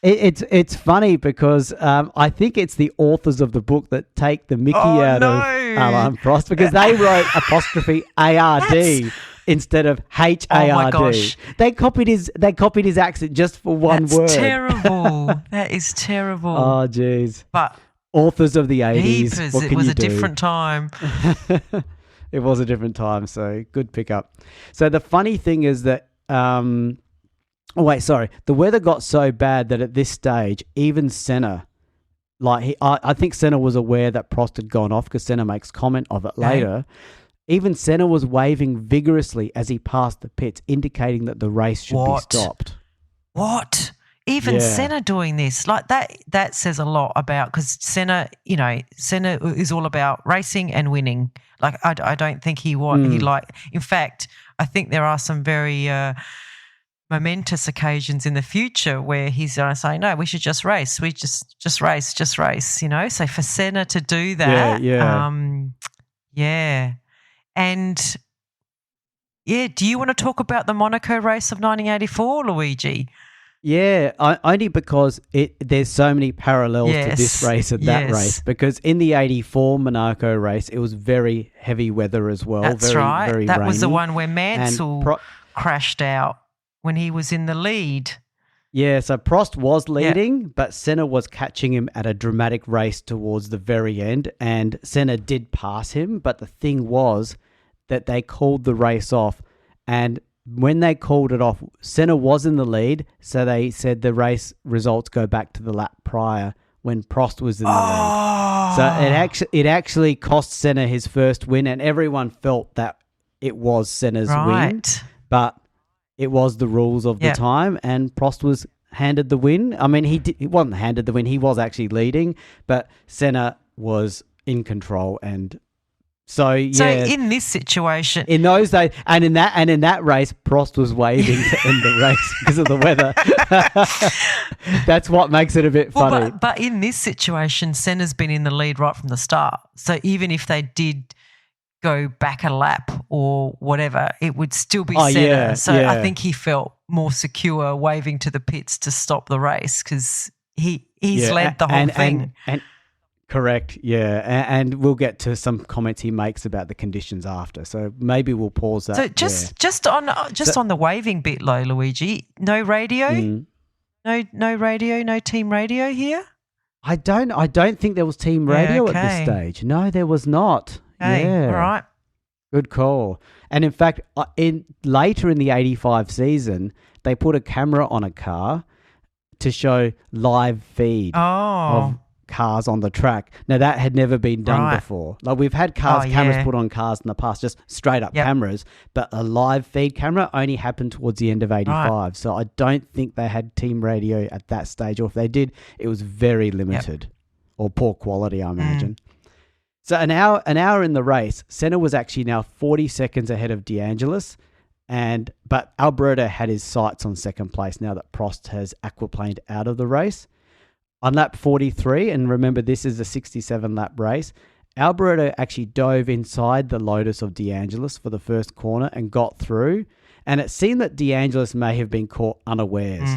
It's funny because I think it's the authors of the book that take the mickey out of Alain Prost because they wrote apostrophe ARD instead of HARD. Oh my gosh. They copied his accent just for one word. That's terrible. That is terrible. Oh, jeez. But authors of the 80s. Heapers, what can it was you a do? different time. It was a different time, so good pickup. So the funny thing is that, the weather got so bad that at this stage, even Senna, I think Senna was aware that Prost had gone off because Senna makes comment of it later. Even Senna was waving vigorously as he passed the pits, indicating that the race should be stopped. What? Even Senna doing this, like that says a lot about, because Senna is all about racing and winning. Like I don't think in fact, I think there are some very momentous occasions in the future where he's going to say, no, we should just race. We just race, you know. So for Senna to do that, yeah. And, yeah, do you want to talk about the Monaco race of 1984, Luigi? Yeah, only because there's so many parallels to this race and that race. Because in the 84 Monaco race, it was very heavy weather as well. That's right. Very that rainy. Was the one where Mansell crashed out when he was in the lead. Yeah, so Prost was leading, but Senna was catching him at a dramatic race towards the very end, and Senna did pass him. But the thing was that they called the race off, and when they called it off, Senna was in the lead, so they said the race results go back to the lap prior when Prost was in the lead. So it actually cost Senna his first win, and everyone felt that it was Senna's win, but it was the rules of the time, and Prost was handed the win. I mean, he wasn't handed the win; he was actually leading, but Senna was in control, and so in this situation, in those days, and in that race, Prost was waving to end the race because of the weather. That's what makes it a bit funny. But in this situation, Senna's been in the lead right from the start. So even if they did go back a lap or whatever, it would still be Senna. I think he felt more secure waving to the pits to stop the race because he's led the whole thing. And correct, yeah. And we'll get to some comments he makes about the conditions after. So maybe we'll pause that. So just on the waving bit, though, Luigi, no radio, no radio, no team radio here. I don't think there was team radio at this stage. No, there was not. Okay, all right. Good call. And in fact, later in the 85 season, they put a camera on a car to show live feed of cars on the track. Now, that had never been done before. Like, we've had cameras put on cars in the past, just straight up cameras, but a live feed camera only happened towards the end of 85. Right. So I don't think they had team radio at that stage, or if they did, it was very limited or poor quality, I imagine. So an hour in the race, Senna was actually now 40 seconds ahead of DeAngelis, but Alboreto had his sights on second place now that Prost has aquaplaned out of the race. On lap 43, and remember this is a 67-lap race, Alboreto actually dove inside the Lotus of DeAngelis for the first corner and got through, and it seemed that DeAngelis may have been caught unawares.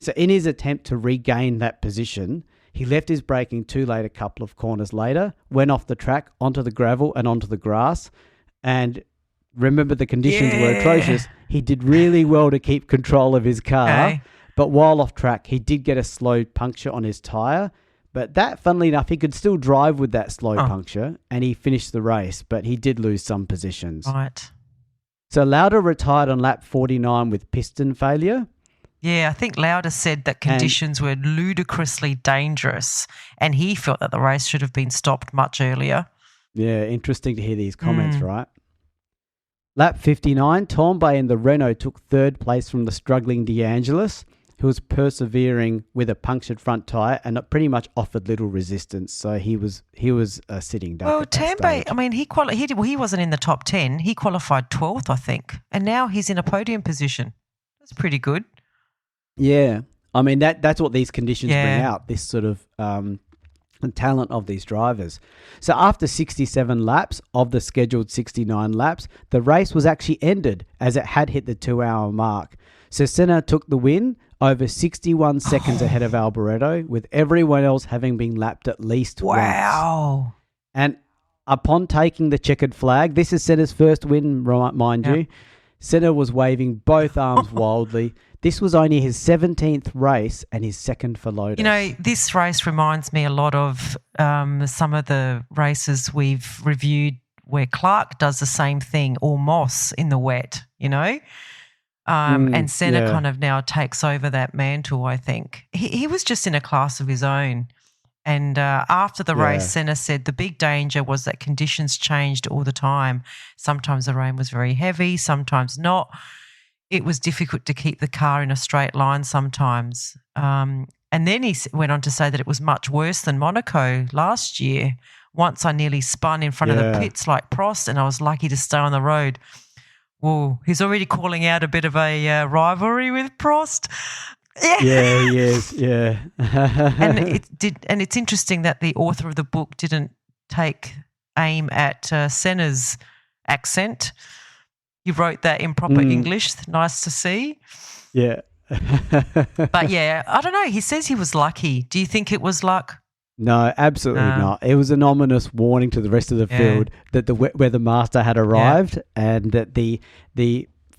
So in his attempt to regain that position, he left his braking too late a couple of corners later, went off the track, onto the gravel and onto the grass. And remember, the conditions were atrocious. He did really well to keep control of his car. But while off track, he did get a slow puncture on his tyre. But that, funnily enough, he could still drive with that slow puncture, and he finished the race. But he did lose some positions. Right. So Lauda retired on lap 49 with piston failure. Yeah, I think Lauda said that conditions were ludicrously dangerous, and he felt that the race should have been stopped much earlier. Yeah, interesting to hear these comments, right? Lap 59, Tambay in the Renault took third place from the struggling DeAngelis, who was persevering with a punctured front tyre and pretty much offered little resistance. So he was sitting duck. Well, Tambay, I mean, he wasn't in the top 10. He qualified 12th, I think, and now he's in a podium position. That's pretty good. Yeah, I mean that's what these conditions bring out, this sort of talent of these drivers. So after 67 laps of the scheduled 69 laps, the race was actually ended as it had hit the 2-hour mark. So Senna took the win over 61 seconds ahead of Alboreto, with everyone else having been lapped at least once. Wow. And upon taking the checkered flag, this is Senna's first win, mind you, Senna was waving both arms wildly. This was only his 17th race and his second for Lotus. You know, this race reminds me a lot of some of the races we've reviewed where Clark does the same thing, or Moss in the wet, you know. And Senna kind of now takes over that mantle, I think. He was just in a class of his own. And after the race, Senna said the big danger was that conditions changed all the time. Sometimes the rain was very heavy, sometimes not. It was difficult to keep the car in a straight line sometimes. And then he went on to say that it was much worse than Monaco last year. Once I nearly spun in front of the pits like Prost, and I was lucky to stay on the road. Whoa, he's already calling out a bit of a rivalry with Prost. Yeah. Yeah, he is. Yeah. And it's interesting that the author of the book didn't take aim at Senna's accent. He wrote that in proper English. Nice to see. Yeah. But yeah, I don't know. He says he was lucky. Do you think it was luck? No, absolutely not. It was an ominous warning to the rest of the field that the weather master had arrived, and that the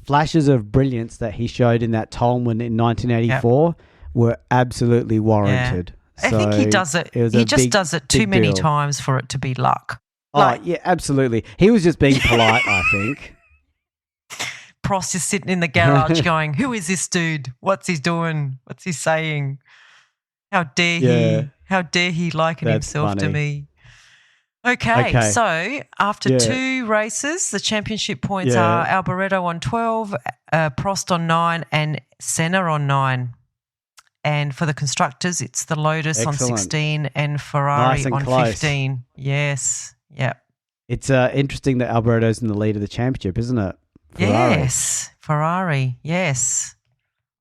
flashes of brilliance that he showed in that Tolman in 1984 were absolutely warranted. I think he does it. He just does it too many times for it to be luck. Yeah, absolutely. He was just being polite, I think. Prost is sitting in the garage going, "Who is this dude? What's he doing? What's he saying? How dare he? How dare he liken himself to me?" Okay, so after 2 races, the championship points are Alboreto on 12, Prost on 9, and Senna on 9. And for the constructors, it's the Lotus on 16 and Ferrari on 15. Yes, yep. It's interesting that Alboreto's in the lead of the championship, isn't it? Ferrari. Yes, Ferrari, yes.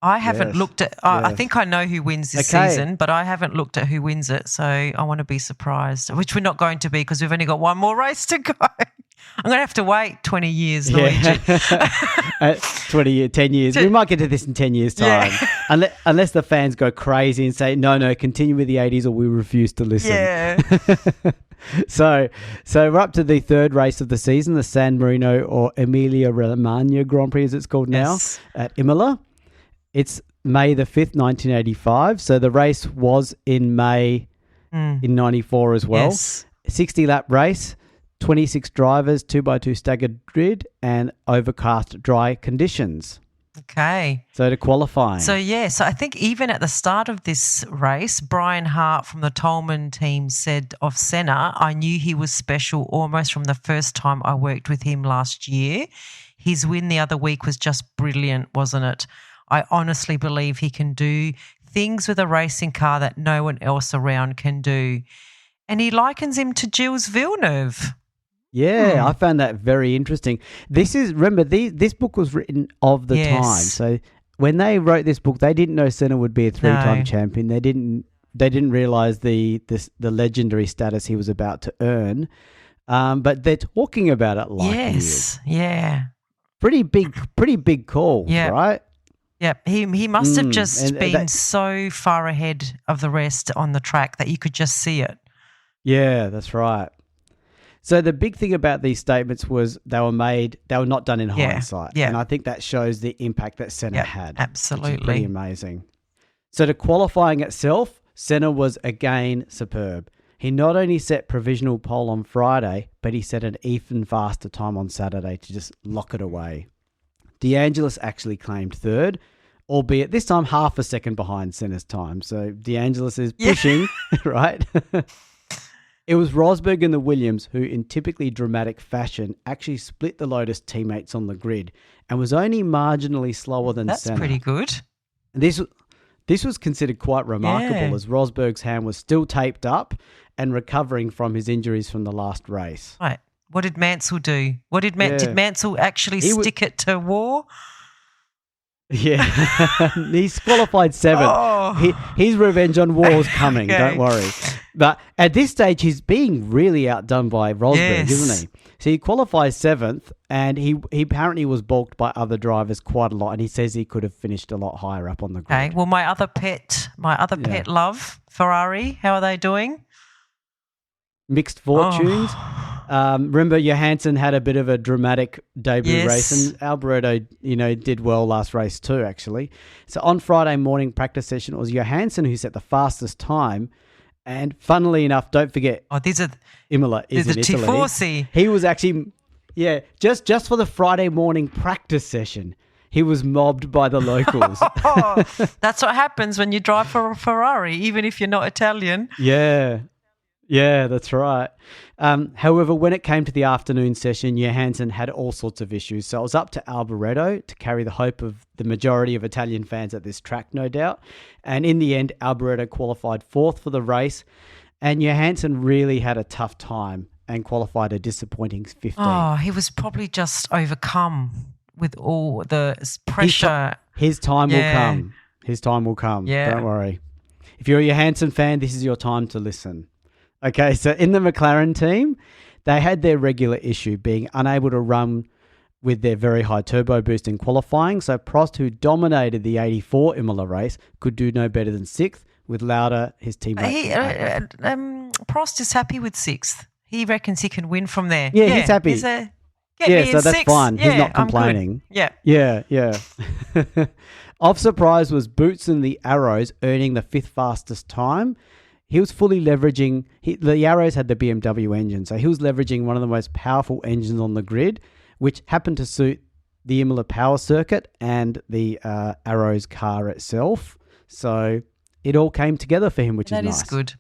I haven't looked at I think I know who wins this season, but I haven't looked at who wins it, so I want to be surprised, which we're not going to be because we've only got one more race to go. I'm going to have to wait 20 years, Luigi. 10 years. We might get to this in 10 years' time. Yeah. Unless the fans go crazy and say, no, continue with the 80s or we refuse to listen. Yeah. So we're up to the 3rd race of the season, the San Marino or Emilia Romagna Grand Prix as it's called now at Imola. It's May the 5th, 1985. So the race was in May in 94 as well. Yes. 60-lap race, 26 drivers, 2x2 staggered grid, and overcast dry conditions. Okay. So to qualifying. So I think even at the start of this race, Brian Hart from the Tolman team said of Senna, "I knew he was special almost from the first time I worked with him last year. His win the other week was just brilliant, wasn't it? I honestly believe he can do things with a racing car that no one else around can do." And he likens him to Gilles Villeneuve. Yeah, I found that very interesting. This book was written of the time. So when they wrote this book, they didn't know Senna would be a 3-time champion. They didn't realize the legendary status he was about to earn. But they're talking about it like he is. Yeah. Pretty big call, right? Yep, he must have just been so far ahead of the rest on the track that you could just see it. Yeah, that's right. So the big thing about these statements was they were not done in hindsight. Yeah. And I think that shows the impact that Senna had. Absolutely. Which is pretty amazing. So the qualifying itself, Senna was again superb. He not only set provisional pole on Friday, but he set an even faster time on Saturday to just lock it away. DeAngelis actually claimed 3rd, albeit this time half a second behind Senna's time. So DeAngelis is pushing, right? It was Rosberg and the Williams who, in typically dramatic fashion, actually split the Lotus teammates on the grid and was only marginally slower than Senna. That's pretty good. This was considered quite remarkable as Rosberg's hand was still taped up and recovering from his injuries from the last race. Right. What did Mansell do? Did Mansell actually stick it to War? Yeah. He's qualified 7th. Oh. His revenge on War's coming, don't worry. But at this stage, he's being really outdone by Rosberg, isn't he? So he qualifies 7th, and he apparently was balked by other drivers quite a lot, and he says he could have finished a lot higher up on the grid. Okay, well, my other pet love, Ferrari, how are they doing? Mixed fortunes. Remember, Johannsen had a bit of a dramatic debut race, and Alboreto, did well last race too, actually. So on Friday morning practice session, it was Johannsen who set the fastest time. And funnily enough, don't forget, Imola is in Italy. Tifosi. He was actually, just for the Friday morning practice session, he was mobbed by the locals. That's what happens when you drive for a Ferrari, even if you're not Italian. Yeah, that's right. However, when it came to the afternoon session, Johannsen had all sorts of issues. So it was up to Alboreto to carry the hope of the majority of Italian fans at this track, no doubt. And in the end, Alboreto qualified 4th for the race. And Johannsen really had a tough time and qualified a disappointing 15th. Oh, he was probably just overcome with all the pressure. His time will Yeah. come. His time will come. Yeah. Don't worry. If you're a Johannsen fan, this is your time to listen. Okay, so in the McLaren team, they had their regular issue being unable to run with their very high turbo boost in qualifying. So Prost, who dominated the 84 Imola race, could do no better than 6th, with Lauda, his teammate. Prost is happy with 6th. He reckons he can win from there. Yeah, he's happy. Get Yeah, me so in that's 6th. fine. He's Yeah, not I'm good. complaining. Yeah. Yeah. Of surprise was Boots and the Arrows earning the 5th fastest time. He was fully leveraging, the Arrows had the BMW engine, so he was leveraging one of the most powerful engines on the grid, which happened to suit the Imola power circuit and the Arrows car itself. So it all came together for him, which is nice. That is good.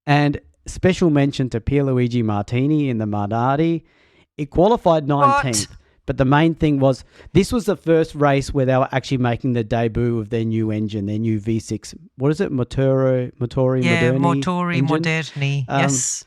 And special mention to Pierluigi Martini in the Minardi. It qualified 19th. But the main thing was, this was the first race where they were actually making the debut of their new engine, their new V6. What is it? Motori Moderni. Yes.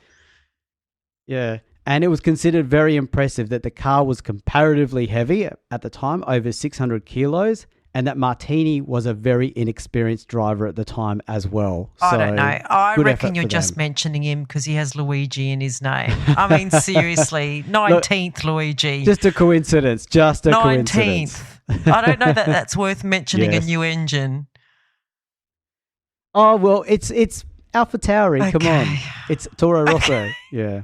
Yeah. And it was considered very impressive that the car was comparatively heavy at the time, over 600 kilos, and that Martini was a very inexperienced driver at the time as well. I don't know. I good reckon effort you're for just them. mentioning him because he has Luigi in his name. I mean, seriously, 19th Luigi. Just a coincidence. 19th. I don't know that that's worth mentioning Yes. a new engine. Oh, well, it's AlphaTauri. Come on. Okay. It's Toro Rosso. Yeah.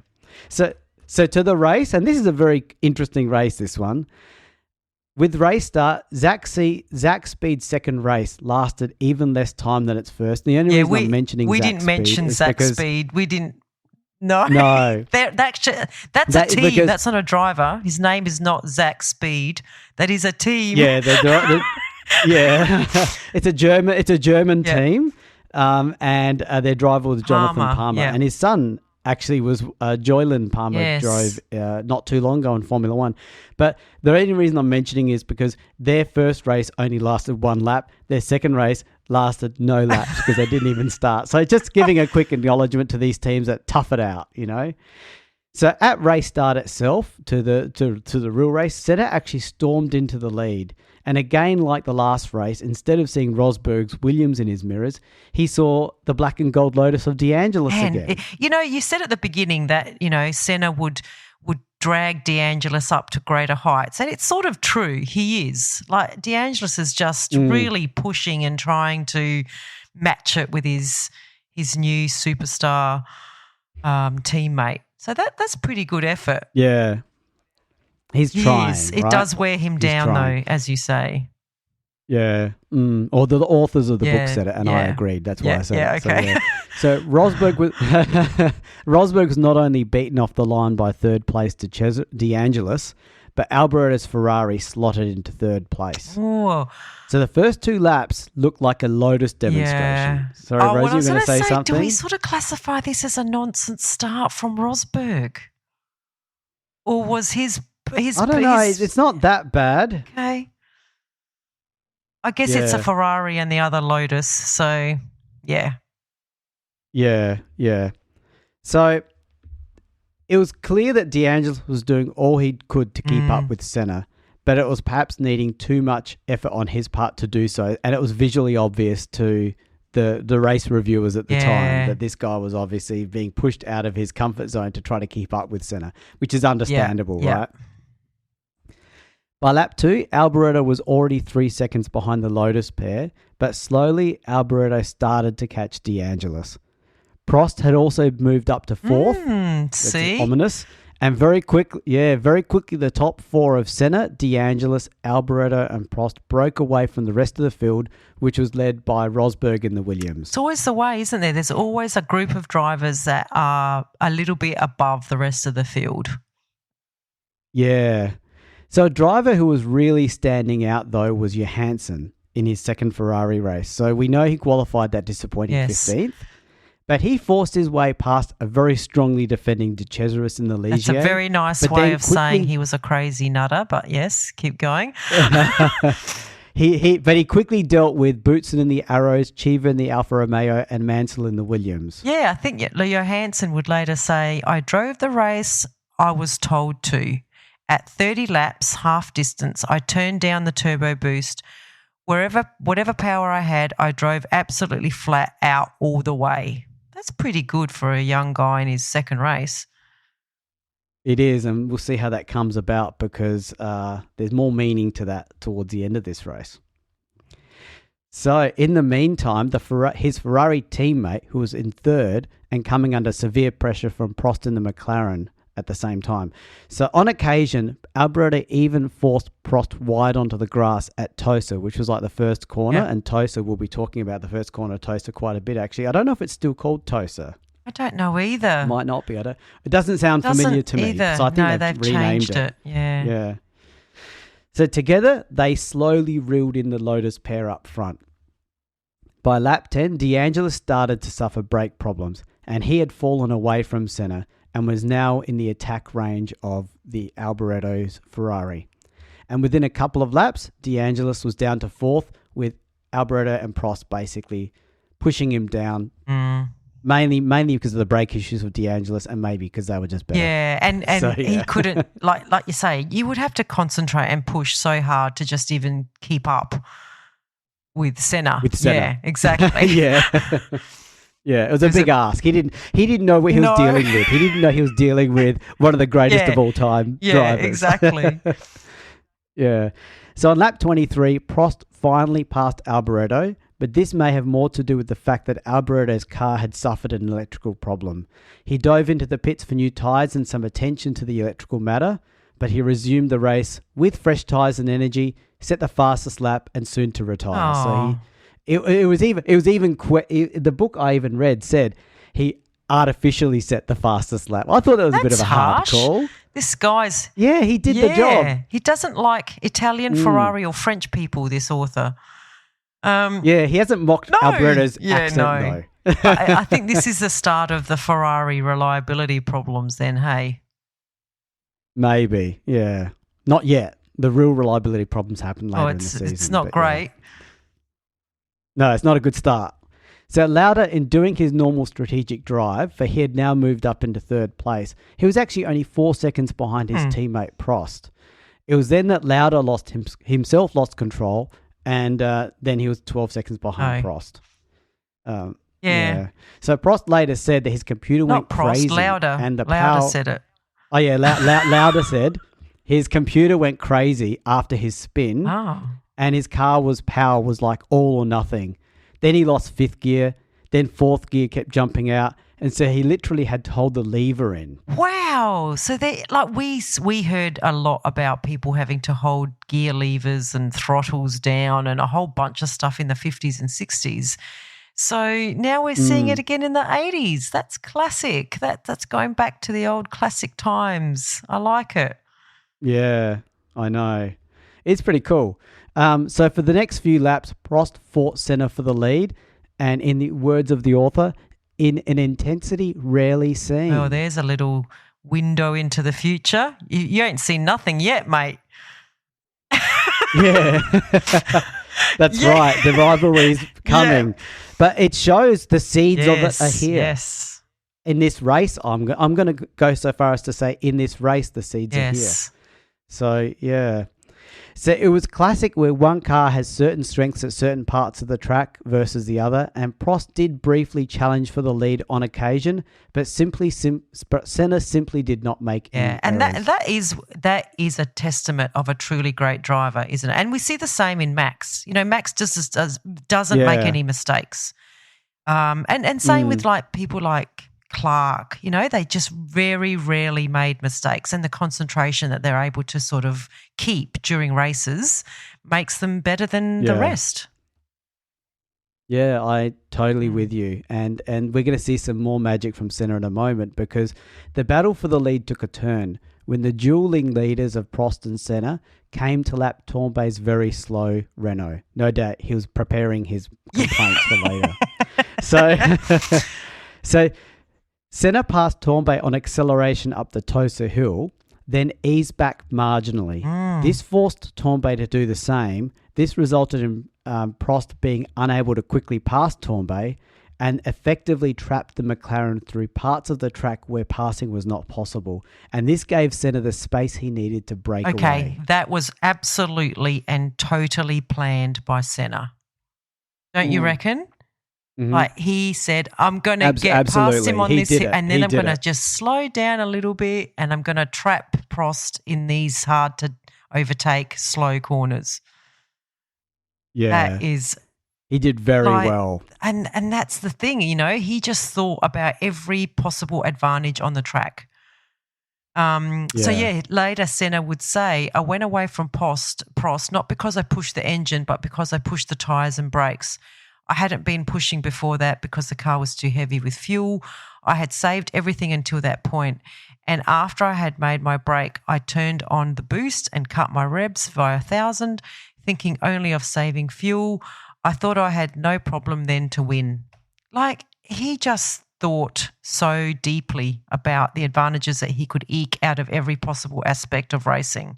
So to the race, and this is a very interesting race, this one. With race start, Zach Speed's second race lasted even less time than its first. The only reason I'm mentioning we Zach didn't Speed mention is Zach because- Speed. We didn't. No. That's That a is team. because- That's not a driver. His name is not Zach Speed. That is a team. Yeah, yeah. It's a German Yeah. team, and their driver was Jonathan Palmer, yeah. and his son actually was Joyland Palmer. Yes. Drove not too long ago in Formula One. But the only reason I'm mentioning is because their first race only lasted 1 lap. Their second race lasted no laps because they didn't even start. So just giving a quick acknowledgement to these teams that tough it out, you know. So at race start itself, to the real race, Senna actually stormed into the lead. And again, like the last race, instead of seeing Rosberg's Williams in his mirrors, he saw the black and gold Lotus of DeAngelis again. You said at the beginning that, Senna would drag DeAngelis up to greater heights. And it's sort of true. He is. Like, DeAngelis is just really pushing and trying to match it with his new superstar teammate. So that's pretty good effort. Yeah. He's trying. It right? does wear him down, trying. though, as you say. Yeah. Or the authors of the book said it, and I agreed. That's why I said it. Okay. So Rosberg was not only beaten off the line by third place to DeAngelis, but Alboretti's Ferrari slotted into third place. Oh, So the first 2 laps looked like a Lotus demonstration. yeah. Sorry, Rosie, you were going to say something? Do we sort of classify this as a nonsense start from Rosberg? Or was his I don't know. It's not that bad. Okay. I guess it's a Yeah. Ferrari and the other Lotus, so yeah. Yeah. So it was clear that DeAngelis was doing all he could to keep up with Senna, but it was perhaps needing too much effort on his part to do so, and it was visually obvious to the race reviewers at the time that this guy was obviously being pushed out of his comfort zone to try to keep up with Senna, which is understandable, right? By lap 2, Alboretti was already 3 seconds behind the Lotus pair, but slowly Alboretti started to catch DeAngelis. Prost had also moved up to 4th. That's See? ominous. And very quickly, the top 4 of Senna, DeAngelis, Alboretti, and Prost broke away from the rest of the field, which was led by Rosberg in the Williams. It's always the way, isn't there? There's always a group of drivers that are a little bit above the rest of the field. Yeah. So a driver who was really standing out, though, was Johannsen in his second Ferrari race. So we know he qualified that disappointing 15th. But he forced his way past a very strongly defending treacherous in the Ligier. That's a very nice way of saying he was a crazy nutter, but yes, keep going. But he quickly dealt with Boutsen in the Arrows, Chiva in the Alfa Romeo, and Mansell in the Williams. Yeah, I think Johannsen would later say, I drove the race I was told to, At 30 laps, half distance, I turned down the turbo boost. Whatever power I had, I drove absolutely flat out all the way. That's pretty good for a young guy in his second race. It is, and we'll see how that comes about because there's more meaning to that towards the end of this race. So, in the meantime, his Ferrari teammate, who was in third and coming under severe pressure from Prost in the McLaren at the same time. So, on occasion, Alboreto even forced Prost wide onto the grass at Tosa, which was like the first corner. Yeah. And Tosa, we'll be talking about the first corner of Tosa quite a bit, actually. I don't know if it's still called Tosa. I don't know either. Might not be. It doesn't sound familiar to me. Either. So I think they've renamed changed it. Yeah. Yeah. So together, they slowly reeled in the Lotus pair up front. By lap 10, D'Angelis started to suffer brake problems, and he had fallen away from Senna and was now in the attack range of the Alboreto's Ferrari. And within a couple of laps, D'Angelis was down to fourth, with Alboreto and Prost basically pushing him down. Mainly because of the brake issues with D'Angelis, and maybe because they were just better. Yeah, and so, he couldn't, like you say, you would have to concentrate and push so hard to just even keep up with Senna. Yeah, exactly. Yeah. Yeah, it was a big ask. He didn't know what he was dealing with. He didn't know he was dealing with one of the greatest of all time drivers. Yeah, exactly. Yeah. So on lap 23, Prost finally passed Alboreto, but this may have more to do with the fact that Alboreto's car had suffered an electrical problem. He dove into the pits for new tyres and some attention to the electrical matter, but he resumed the race with fresh tyres and energy, set the fastest lap, and soon to retire. Aww. So the book I even read said he artificially set the fastest lap. I thought that was a bit of a hard call. This guy's... Yeah, he did the job. He doesn't like Italian, Ferrari or French people, this author. Yeah, he hasn't mocked Alboreto's accent, though. I think this is the start of the Ferrari reliability problems then, hey? Maybe, yeah. Not yet. The real reliability problems happen later in the season. It's not great. Yeah. No, it's not a good start. So Lauda, in doing his normal strategic drive, for he had now moved up into third place, he was actually only 4 seconds behind his teammate Prost. It was then that Lauda himself lost control, and then he was 12 seconds behind Prost. Yeah. So Prost later said that his computer went crazy. Lauda. And Lauda said it. Oh, yeah, Lauda said his computer went crazy after his spin, and his car's power was like all or nothing. Then he lost fifth gear, then fourth gear kept jumping out, and so he literally had to hold the lever in. Wow. So we heard a lot about people having to hold gear levers and throttles down and a whole bunch of stuff in the 50s and 60s. So now we're seeing it again in the 80s. That's classic. That's going back to the old classic times. I like it. Yeah, I know. It's pretty cool. So for the next few laps, Prost fought Senna for the lead, and in the words of the author, in an intensity rarely seen. Oh, there's a little window into the future. You ain't seen nothing yet, mate. Yeah, that's right. The rivalry's coming. Yeah. But it shows the seeds of it are here. Yes. In this race, I'm going to go so far as to say in this race, the seeds are here. So, yeah. So it was classic where one car has certain strengths at certain parts of the track versus the other, and Prost did briefly challenge for the lead on occasion, but Senna simply did not make any errors. And that is a testament of a truly great driver, isn't it? And we see the same in Max. You know, Max just doesn't make any mistakes. And same with like people like Clark, you know, they just very rarely made mistakes, and the concentration that they're able to sort of keep during races makes them better than the rest. Yeah, I totally with you. And we're going to see some more magic from Senna in a moment, because the battle for the lead took a turn when the dueling leaders of Prost and Senna came to lap Tournbay's very slow Renault. No doubt he was preparing his complaints for later. So Senna passed Tournbay on acceleration up the Tosa Hill, then eased back marginally. This forced Tournbay to do the same. This resulted in Prost being unable to quickly pass Tournbay, and effectively trapped the McLaren through parts of the track where passing was not possible. And this gave Senna the space he needed to break away. Okay, that was absolutely and totally planned by Senna. Don't you reckon? Mm-hmm. Like he said, I'm going to get past him on this, and then I'm going to just slow down a little bit, and I'm going to trap Prost in these hard to overtake slow corners. Yeah, that is. He did very well. And that's the thing, he just thought about every possible advantage on the track. So later Senna would say, I went away from Prost not because I pushed the engine, but because I pushed the tyres and brakes. I hadn't been pushing before that because the car was too heavy with fuel. I had saved everything until that point. And after I had made my break, I turned on the boost and cut my revs via 1,000, thinking only of saving fuel. I thought I had no problem then to win. Like, he just thought so deeply about the advantages that he could eke out of every possible aspect of racing.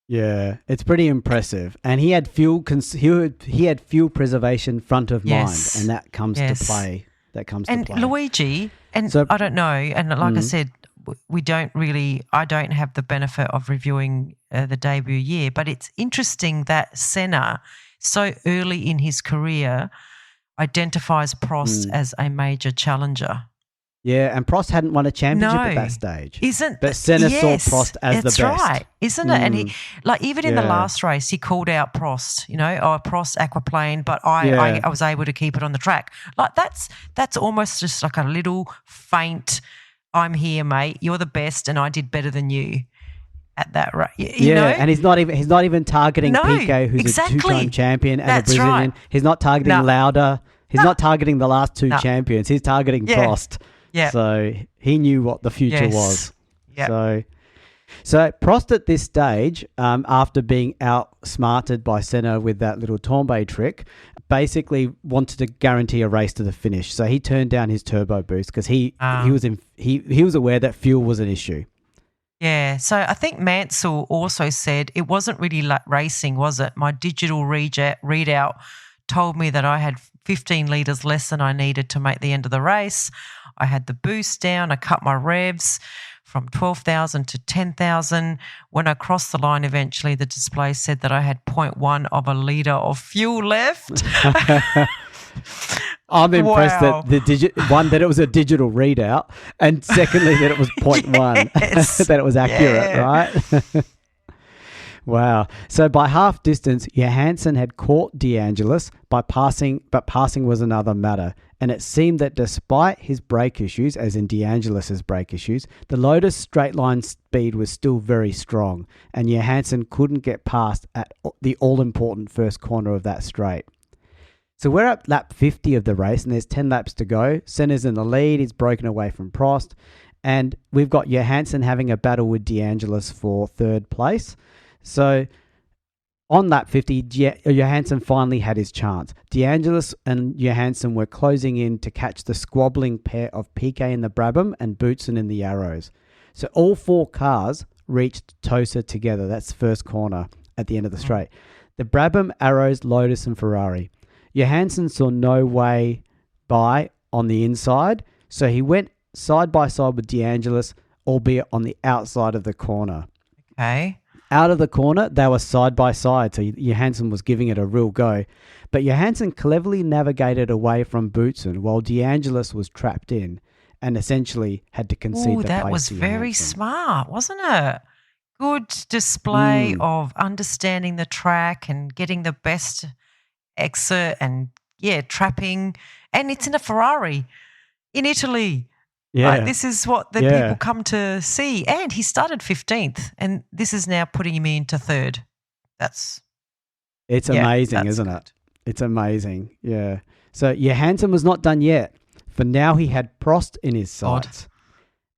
Yeah, it's pretty impressive. And he had fuel he had fuel preservation front of mind, and that comes to play. And Luigi, so, I don't know, and like I said, I don't have the benefit of reviewing the debut year, but it's interesting that Senna, so early in his career, identifies Prost as a major challenger. Yeah, and Prost hadn't won a championship at that stage. But Senna saw Prost as the best. That's right, isn't it? And he, even in the last race, he called out Prost, Prost aquaplane, but I was able to keep it on the track. Like that's almost just like a little faint, I'm here, mate, you're the best and I did better than you at that rate. You know? And he's not even targeting Piquet, who's a two-time champion and a Brazilian. Right. He's not targeting Lauda. He's not targeting the last two champions. He's targeting Prost. Yeah. So he knew what the future was. Yeah. So Prost at this stage, after being outsmarted by Senna with that little Tombe trick, basically wanted to guarantee a race to the finish. So he turned down his turbo boost because he was aware that fuel was an issue. Yeah. So I think Mansell also said it wasn't really racing, was it? My digital readout told me that I had 15 litres less than I needed to make the end of the race. I had the boost down. I cut my revs from 12,000 to 10,000. When I crossed the line eventually, the display said that I had 0.1 of a litre of fuel left. I'm impressed that it was a digital readout, and secondly that it was 0.1, that it was accurate, right? Wow. So by half distance, Johannsen had caught De Angelis but passing was another matter. And it seemed that despite his brake issues, as in De Angelis' brake issues, the Lotus straight line speed was still very strong, and Johannsen couldn't get past at the all-important first corner of that straight. So we're at lap 50 of the race, and there's 10 laps to go. Senna's in the lead. He's broken away from Prost. And we've got Johannsen having a battle with De Angelis for third place. So on lap 50, Johannsen finally had his chance. De Angelis and Johannsen were closing in to catch the squabbling pair of Piquet in the Brabham and Boutsen in the Arrows. So all four cars reached Tosa together. That's the first corner at the end of the straight. The Brabham, Arrows, Lotus and Ferrari. Johannsen saw no way by on the inside, so he went side by side with De Angelis, albeit on the outside of the corner. Okay. Out of the corner, they were side by side, so Johannsen was giving it a real go. But Johannsen cleverly navigated away from Boutsen while De Angelis was trapped in and essentially had to concede the place. That was very smart, wasn't it? Good display of understanding the track and getting the best exit and, trapping. And it's in a Ferrari in Italy. Yeah. Like, this is what the people come to see. And he started 15th, and this is now putting him into third. It's amazing, isn't it? It's amazing. Yeah. So Johannsen was not done yet. For now, he had Prost in his sights.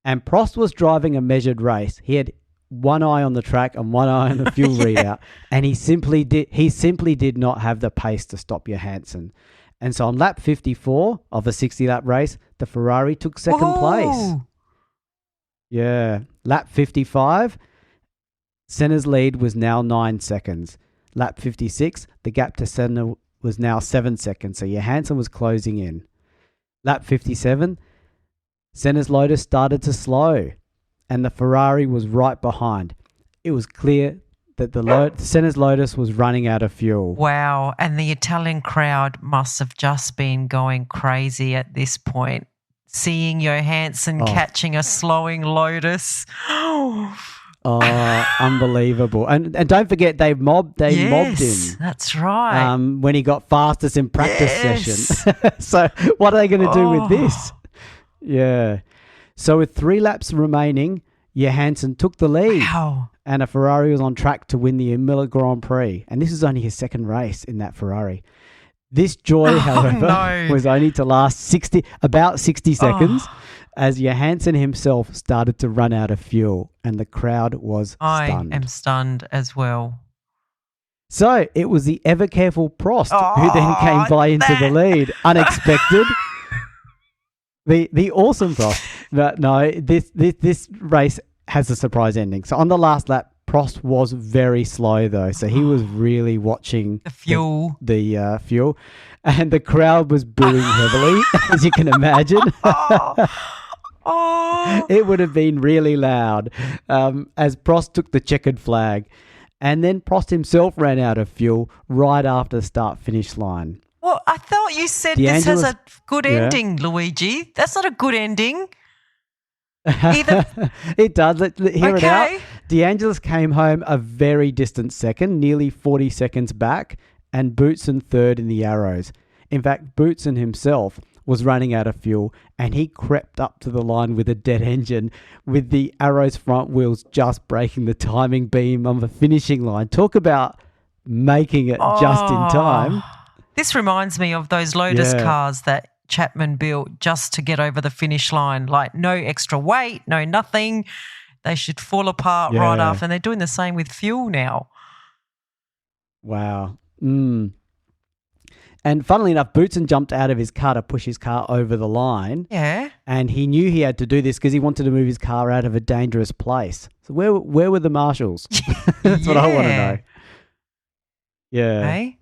And Prost was driving a measured race. He had one eye on the track and one eye on the fuel readout. And he simply did not have the pace to stop Johannsen. And so on lap 54 of a 60-lap race, the Ferrari took second place. Yeah. Lap 55, Senna's lead was now 9 seconds. Lap 56, the gap to Senna was now 7 seconds. So Johannsen was closing in. Lap 57, Senna's Lotus started to slow, and the Ferrari was right behind. It was clear that Senna's Lotus was running out of fuel. Wow. And the Italian crowd must have just been going crazy at this point, seeing Johannsen catching a slowing Lotus. Oh, unbelievable. And don't forget, they mobbed him. That's right. When he got fastest in practice session. So what are they going to do with this? Yeah. So with 3 laps remaining, Johannsen took the lead. Wow. And a Ferrari was on track to win the Imola Grand Prix. And this is only his second race in that Ferrari. This joy, however, was only to last about 60 seconds as Johannsen himself started to run out of fuel and the crowd was stunned. I am stunned as well. So it was the ever careful Prost who then came by into the lead. Unexpected. The awesome Prost. But no, this race has a surprise ending. So on the last lap, Prost was very slow though, so he was really watching the fuel. The fuel, and the crowd was booing heavily, as you can imagine. It would have been really loud as Prost took the checkered flag, and then Prost himself ran out of fuel right after the start-finish line. Well, I thought you said this has a good ending, Luigi. That's not a good ending. Either. It does. Hear it out. DeAngelis came home a very distant second, nearly 40 seconds back, and Boutsen third in the Arrows. In fact, Boutsen himself was running out of fuel, and he crept up to the line with a dead engine, with the Arrows front wheels just breaking the timing beam on the finishing line. Talk about making it just in time. This reminds me of those Lotus cars that Chapman built just to get over the finish line. Like no extra weight, no nothing. They should fall apart right after. And they're doing the same with fuel now. Wow. And funnily enough, Boutsen jumped out of his car to push his car over the line. Yeah. And he knew he had to do this because he wanted to move his car out of a dangerous place. So where were the marshals? That's what I want to know. Yeah. Hey?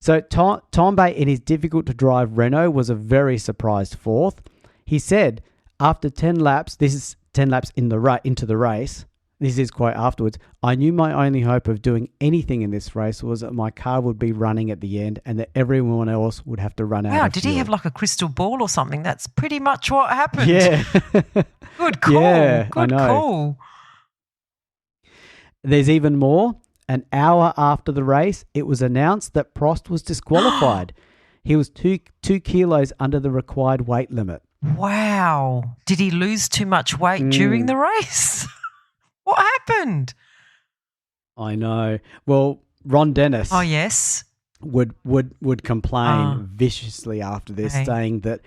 So Tombe in his difficult-to-drive Renault was a very surprised fourth. He said, after 10 laps, this is 10 laps into the race, this is quote afterwards, I knew my only hope of doing anything in this race was that my car would be running at the end and that everyone else would have to run out of Wow, did fuel. he have like a crystal ball or something? That's pretty much what happened. Yeah. Good call. Yeah, Good call. There's even more. An hour after the race, it was announced that Prost was disqualified. He was 2 kilos under the required weight limit. Wow. Did he lose too much weight during the race? What happened? I know. Well, Ron Dennis would complain viciously after this, saying that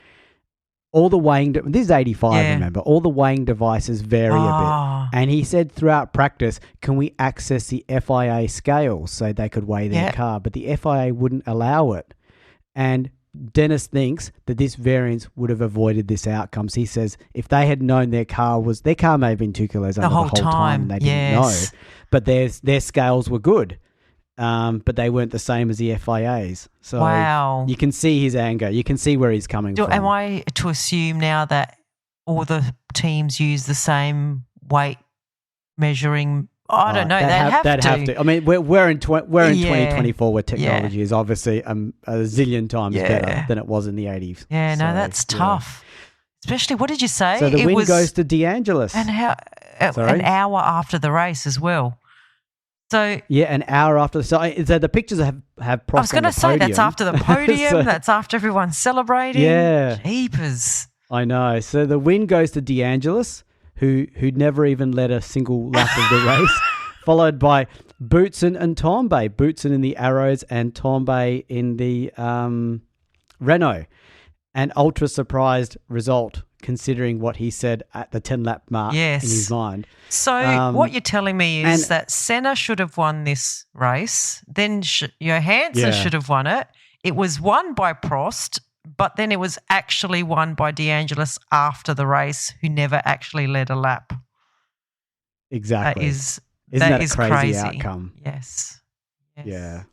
all the weighing, this is 85, remember, all the weighing devices vary a bit. And he said throughout practice, can we access the FIA scale so they could weigh their car? But the FIA wouldn't allow it. And Dennis thinks that this variance would have avoided this outcome. So he says if they had known their car may have been 2 kilos under the whole time and they didn't know. But their scales were good. But they weren't the same as the FIA's. So you can see his anger. You can see where he's coming from. Am I to assume now that all the teams use the same weight measuring? I don't know. They'd have to. I mean, we're in 2024 where technology is obviously a zillion times better than it was in the 80s. Yeah, no, that's tough. Especially, what did you say? So the win goes to DeAngelis. And an hour after the race as well. So an hour after. So the pictures have Prost. I was going to say that's after the podium. That's after everyone's celebrating. Yeah, jeepers. I know. So the win goes to DeAngelis, who never even led a single lap of the race, followed by Boutsen and Tombe. Boutsen in the Arrows and Tombe in the Renault. An ultra surprised result, considering what he said at the 10-lap mark in his mind. So what you're telling me is that Senna should have won this race, then Johannsen should have won it. It was won by Prost, but then it was actually won by DeAngelis after the race, who never actually led a lap. Exactly. Isn't that a crazy outcome? Yes. Yeah.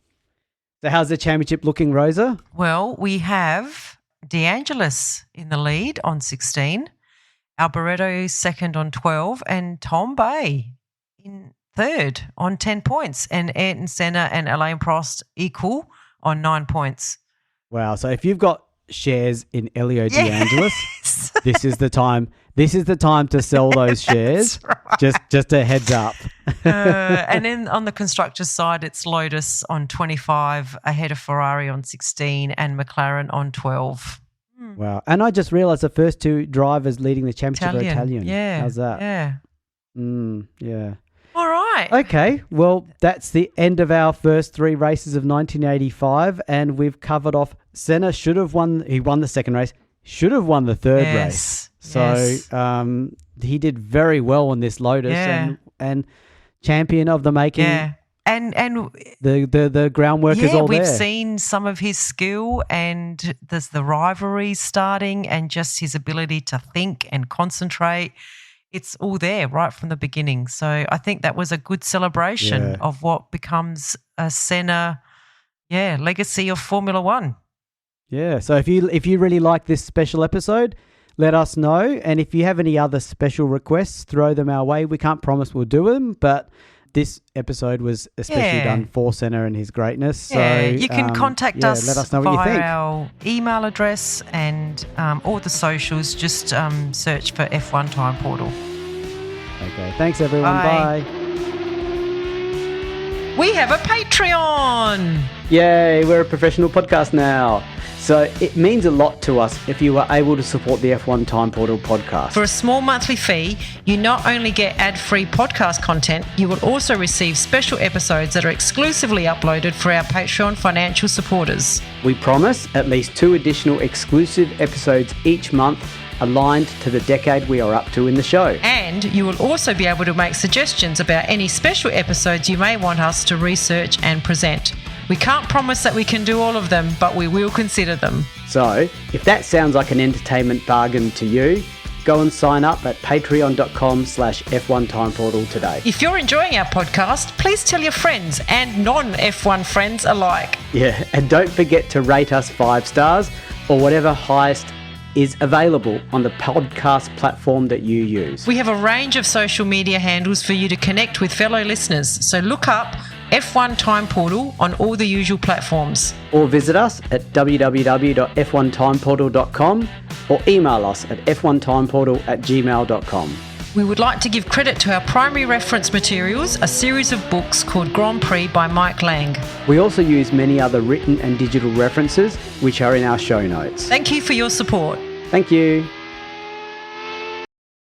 So how's the championship looking, Rosa? Well, we have De Angelis in the lead on 16, Alboreto second on 12, and Tom Bay in third on 10 points, and Ayrton Senna and Alain Prost equal on 9 points. Wow. So if you've got shares in Elio De Angelis, this is the time. This is the time to sell those shares. Right. Just a heads up. And then on the constructors' side, it's Lotus on 25, ahead of Ferrari on 16, and McLaren on 12. Wow. And I just realised the first two drivers leading the championship are Italian. Yeah. How's that? Yeah. Yeah. All right. Okay. Well, that's the end of our first three races of 1985, and we've covered off. Senna should have won. He won the second race. Should have won the third race. So he did very well on this Lotus and champion of the making. Yeah. And the groundwork is all there. We've seen some of his skill, and there's the rivalry starting, and just his ability to think and concentrate. It's all there right from the beginning. So I think that was a good celebration of what becomes a Senna, legacy of Formula One. Yeah. So if you really like this special episode, let us know. And if you have any other special requests, throw them our way. We can't promise we'll do them, but this episode was especially done for Senna and his greatness. So you can contact us let us know what you think. Our email address and all the socials. Just search for F1 Time Portal. Okay. Thanks, everyone. Bye. We have a Patreon. Yay, we're a professional podcast now. So it means a lot to us if you are able to support the F1 Time Portal podcast. For a small monthly fee, you not only get ad-free podcast content, you will also receive special episodes that are exclusively uploaded for our Patreon financial supporters. We promise at least 2 additional exclusive episodes each month aligned to the decade we are up to in the show. And you will also be able to make suggestions about any special episodes you may want us to research and present. We can't promise that we can do all of them, but we will consider them. So, if that sounds like an entertainment bargain to you, go and sign up at patreon.com/F1 Time Portal today. If you're enjoying our podcast, please tell your friends and non-F1 friends alike. Yeah, and don't forget to rate us 5 stars or whatever highest is available on the podcast platform that you use. We have a range of social media handles for you to connect with fellow listeners, so look up F1 Time Portal on all the usual platforms. Or visit us at www.f1timeportal.com or email us at f1timeportal@gmail.com. We would like to give credit to our primary reference materials, a series of books called Grand Prix by Mike Lang. We also use many other written and digital references, which are in our show notes. Thank you for your support. Thank you.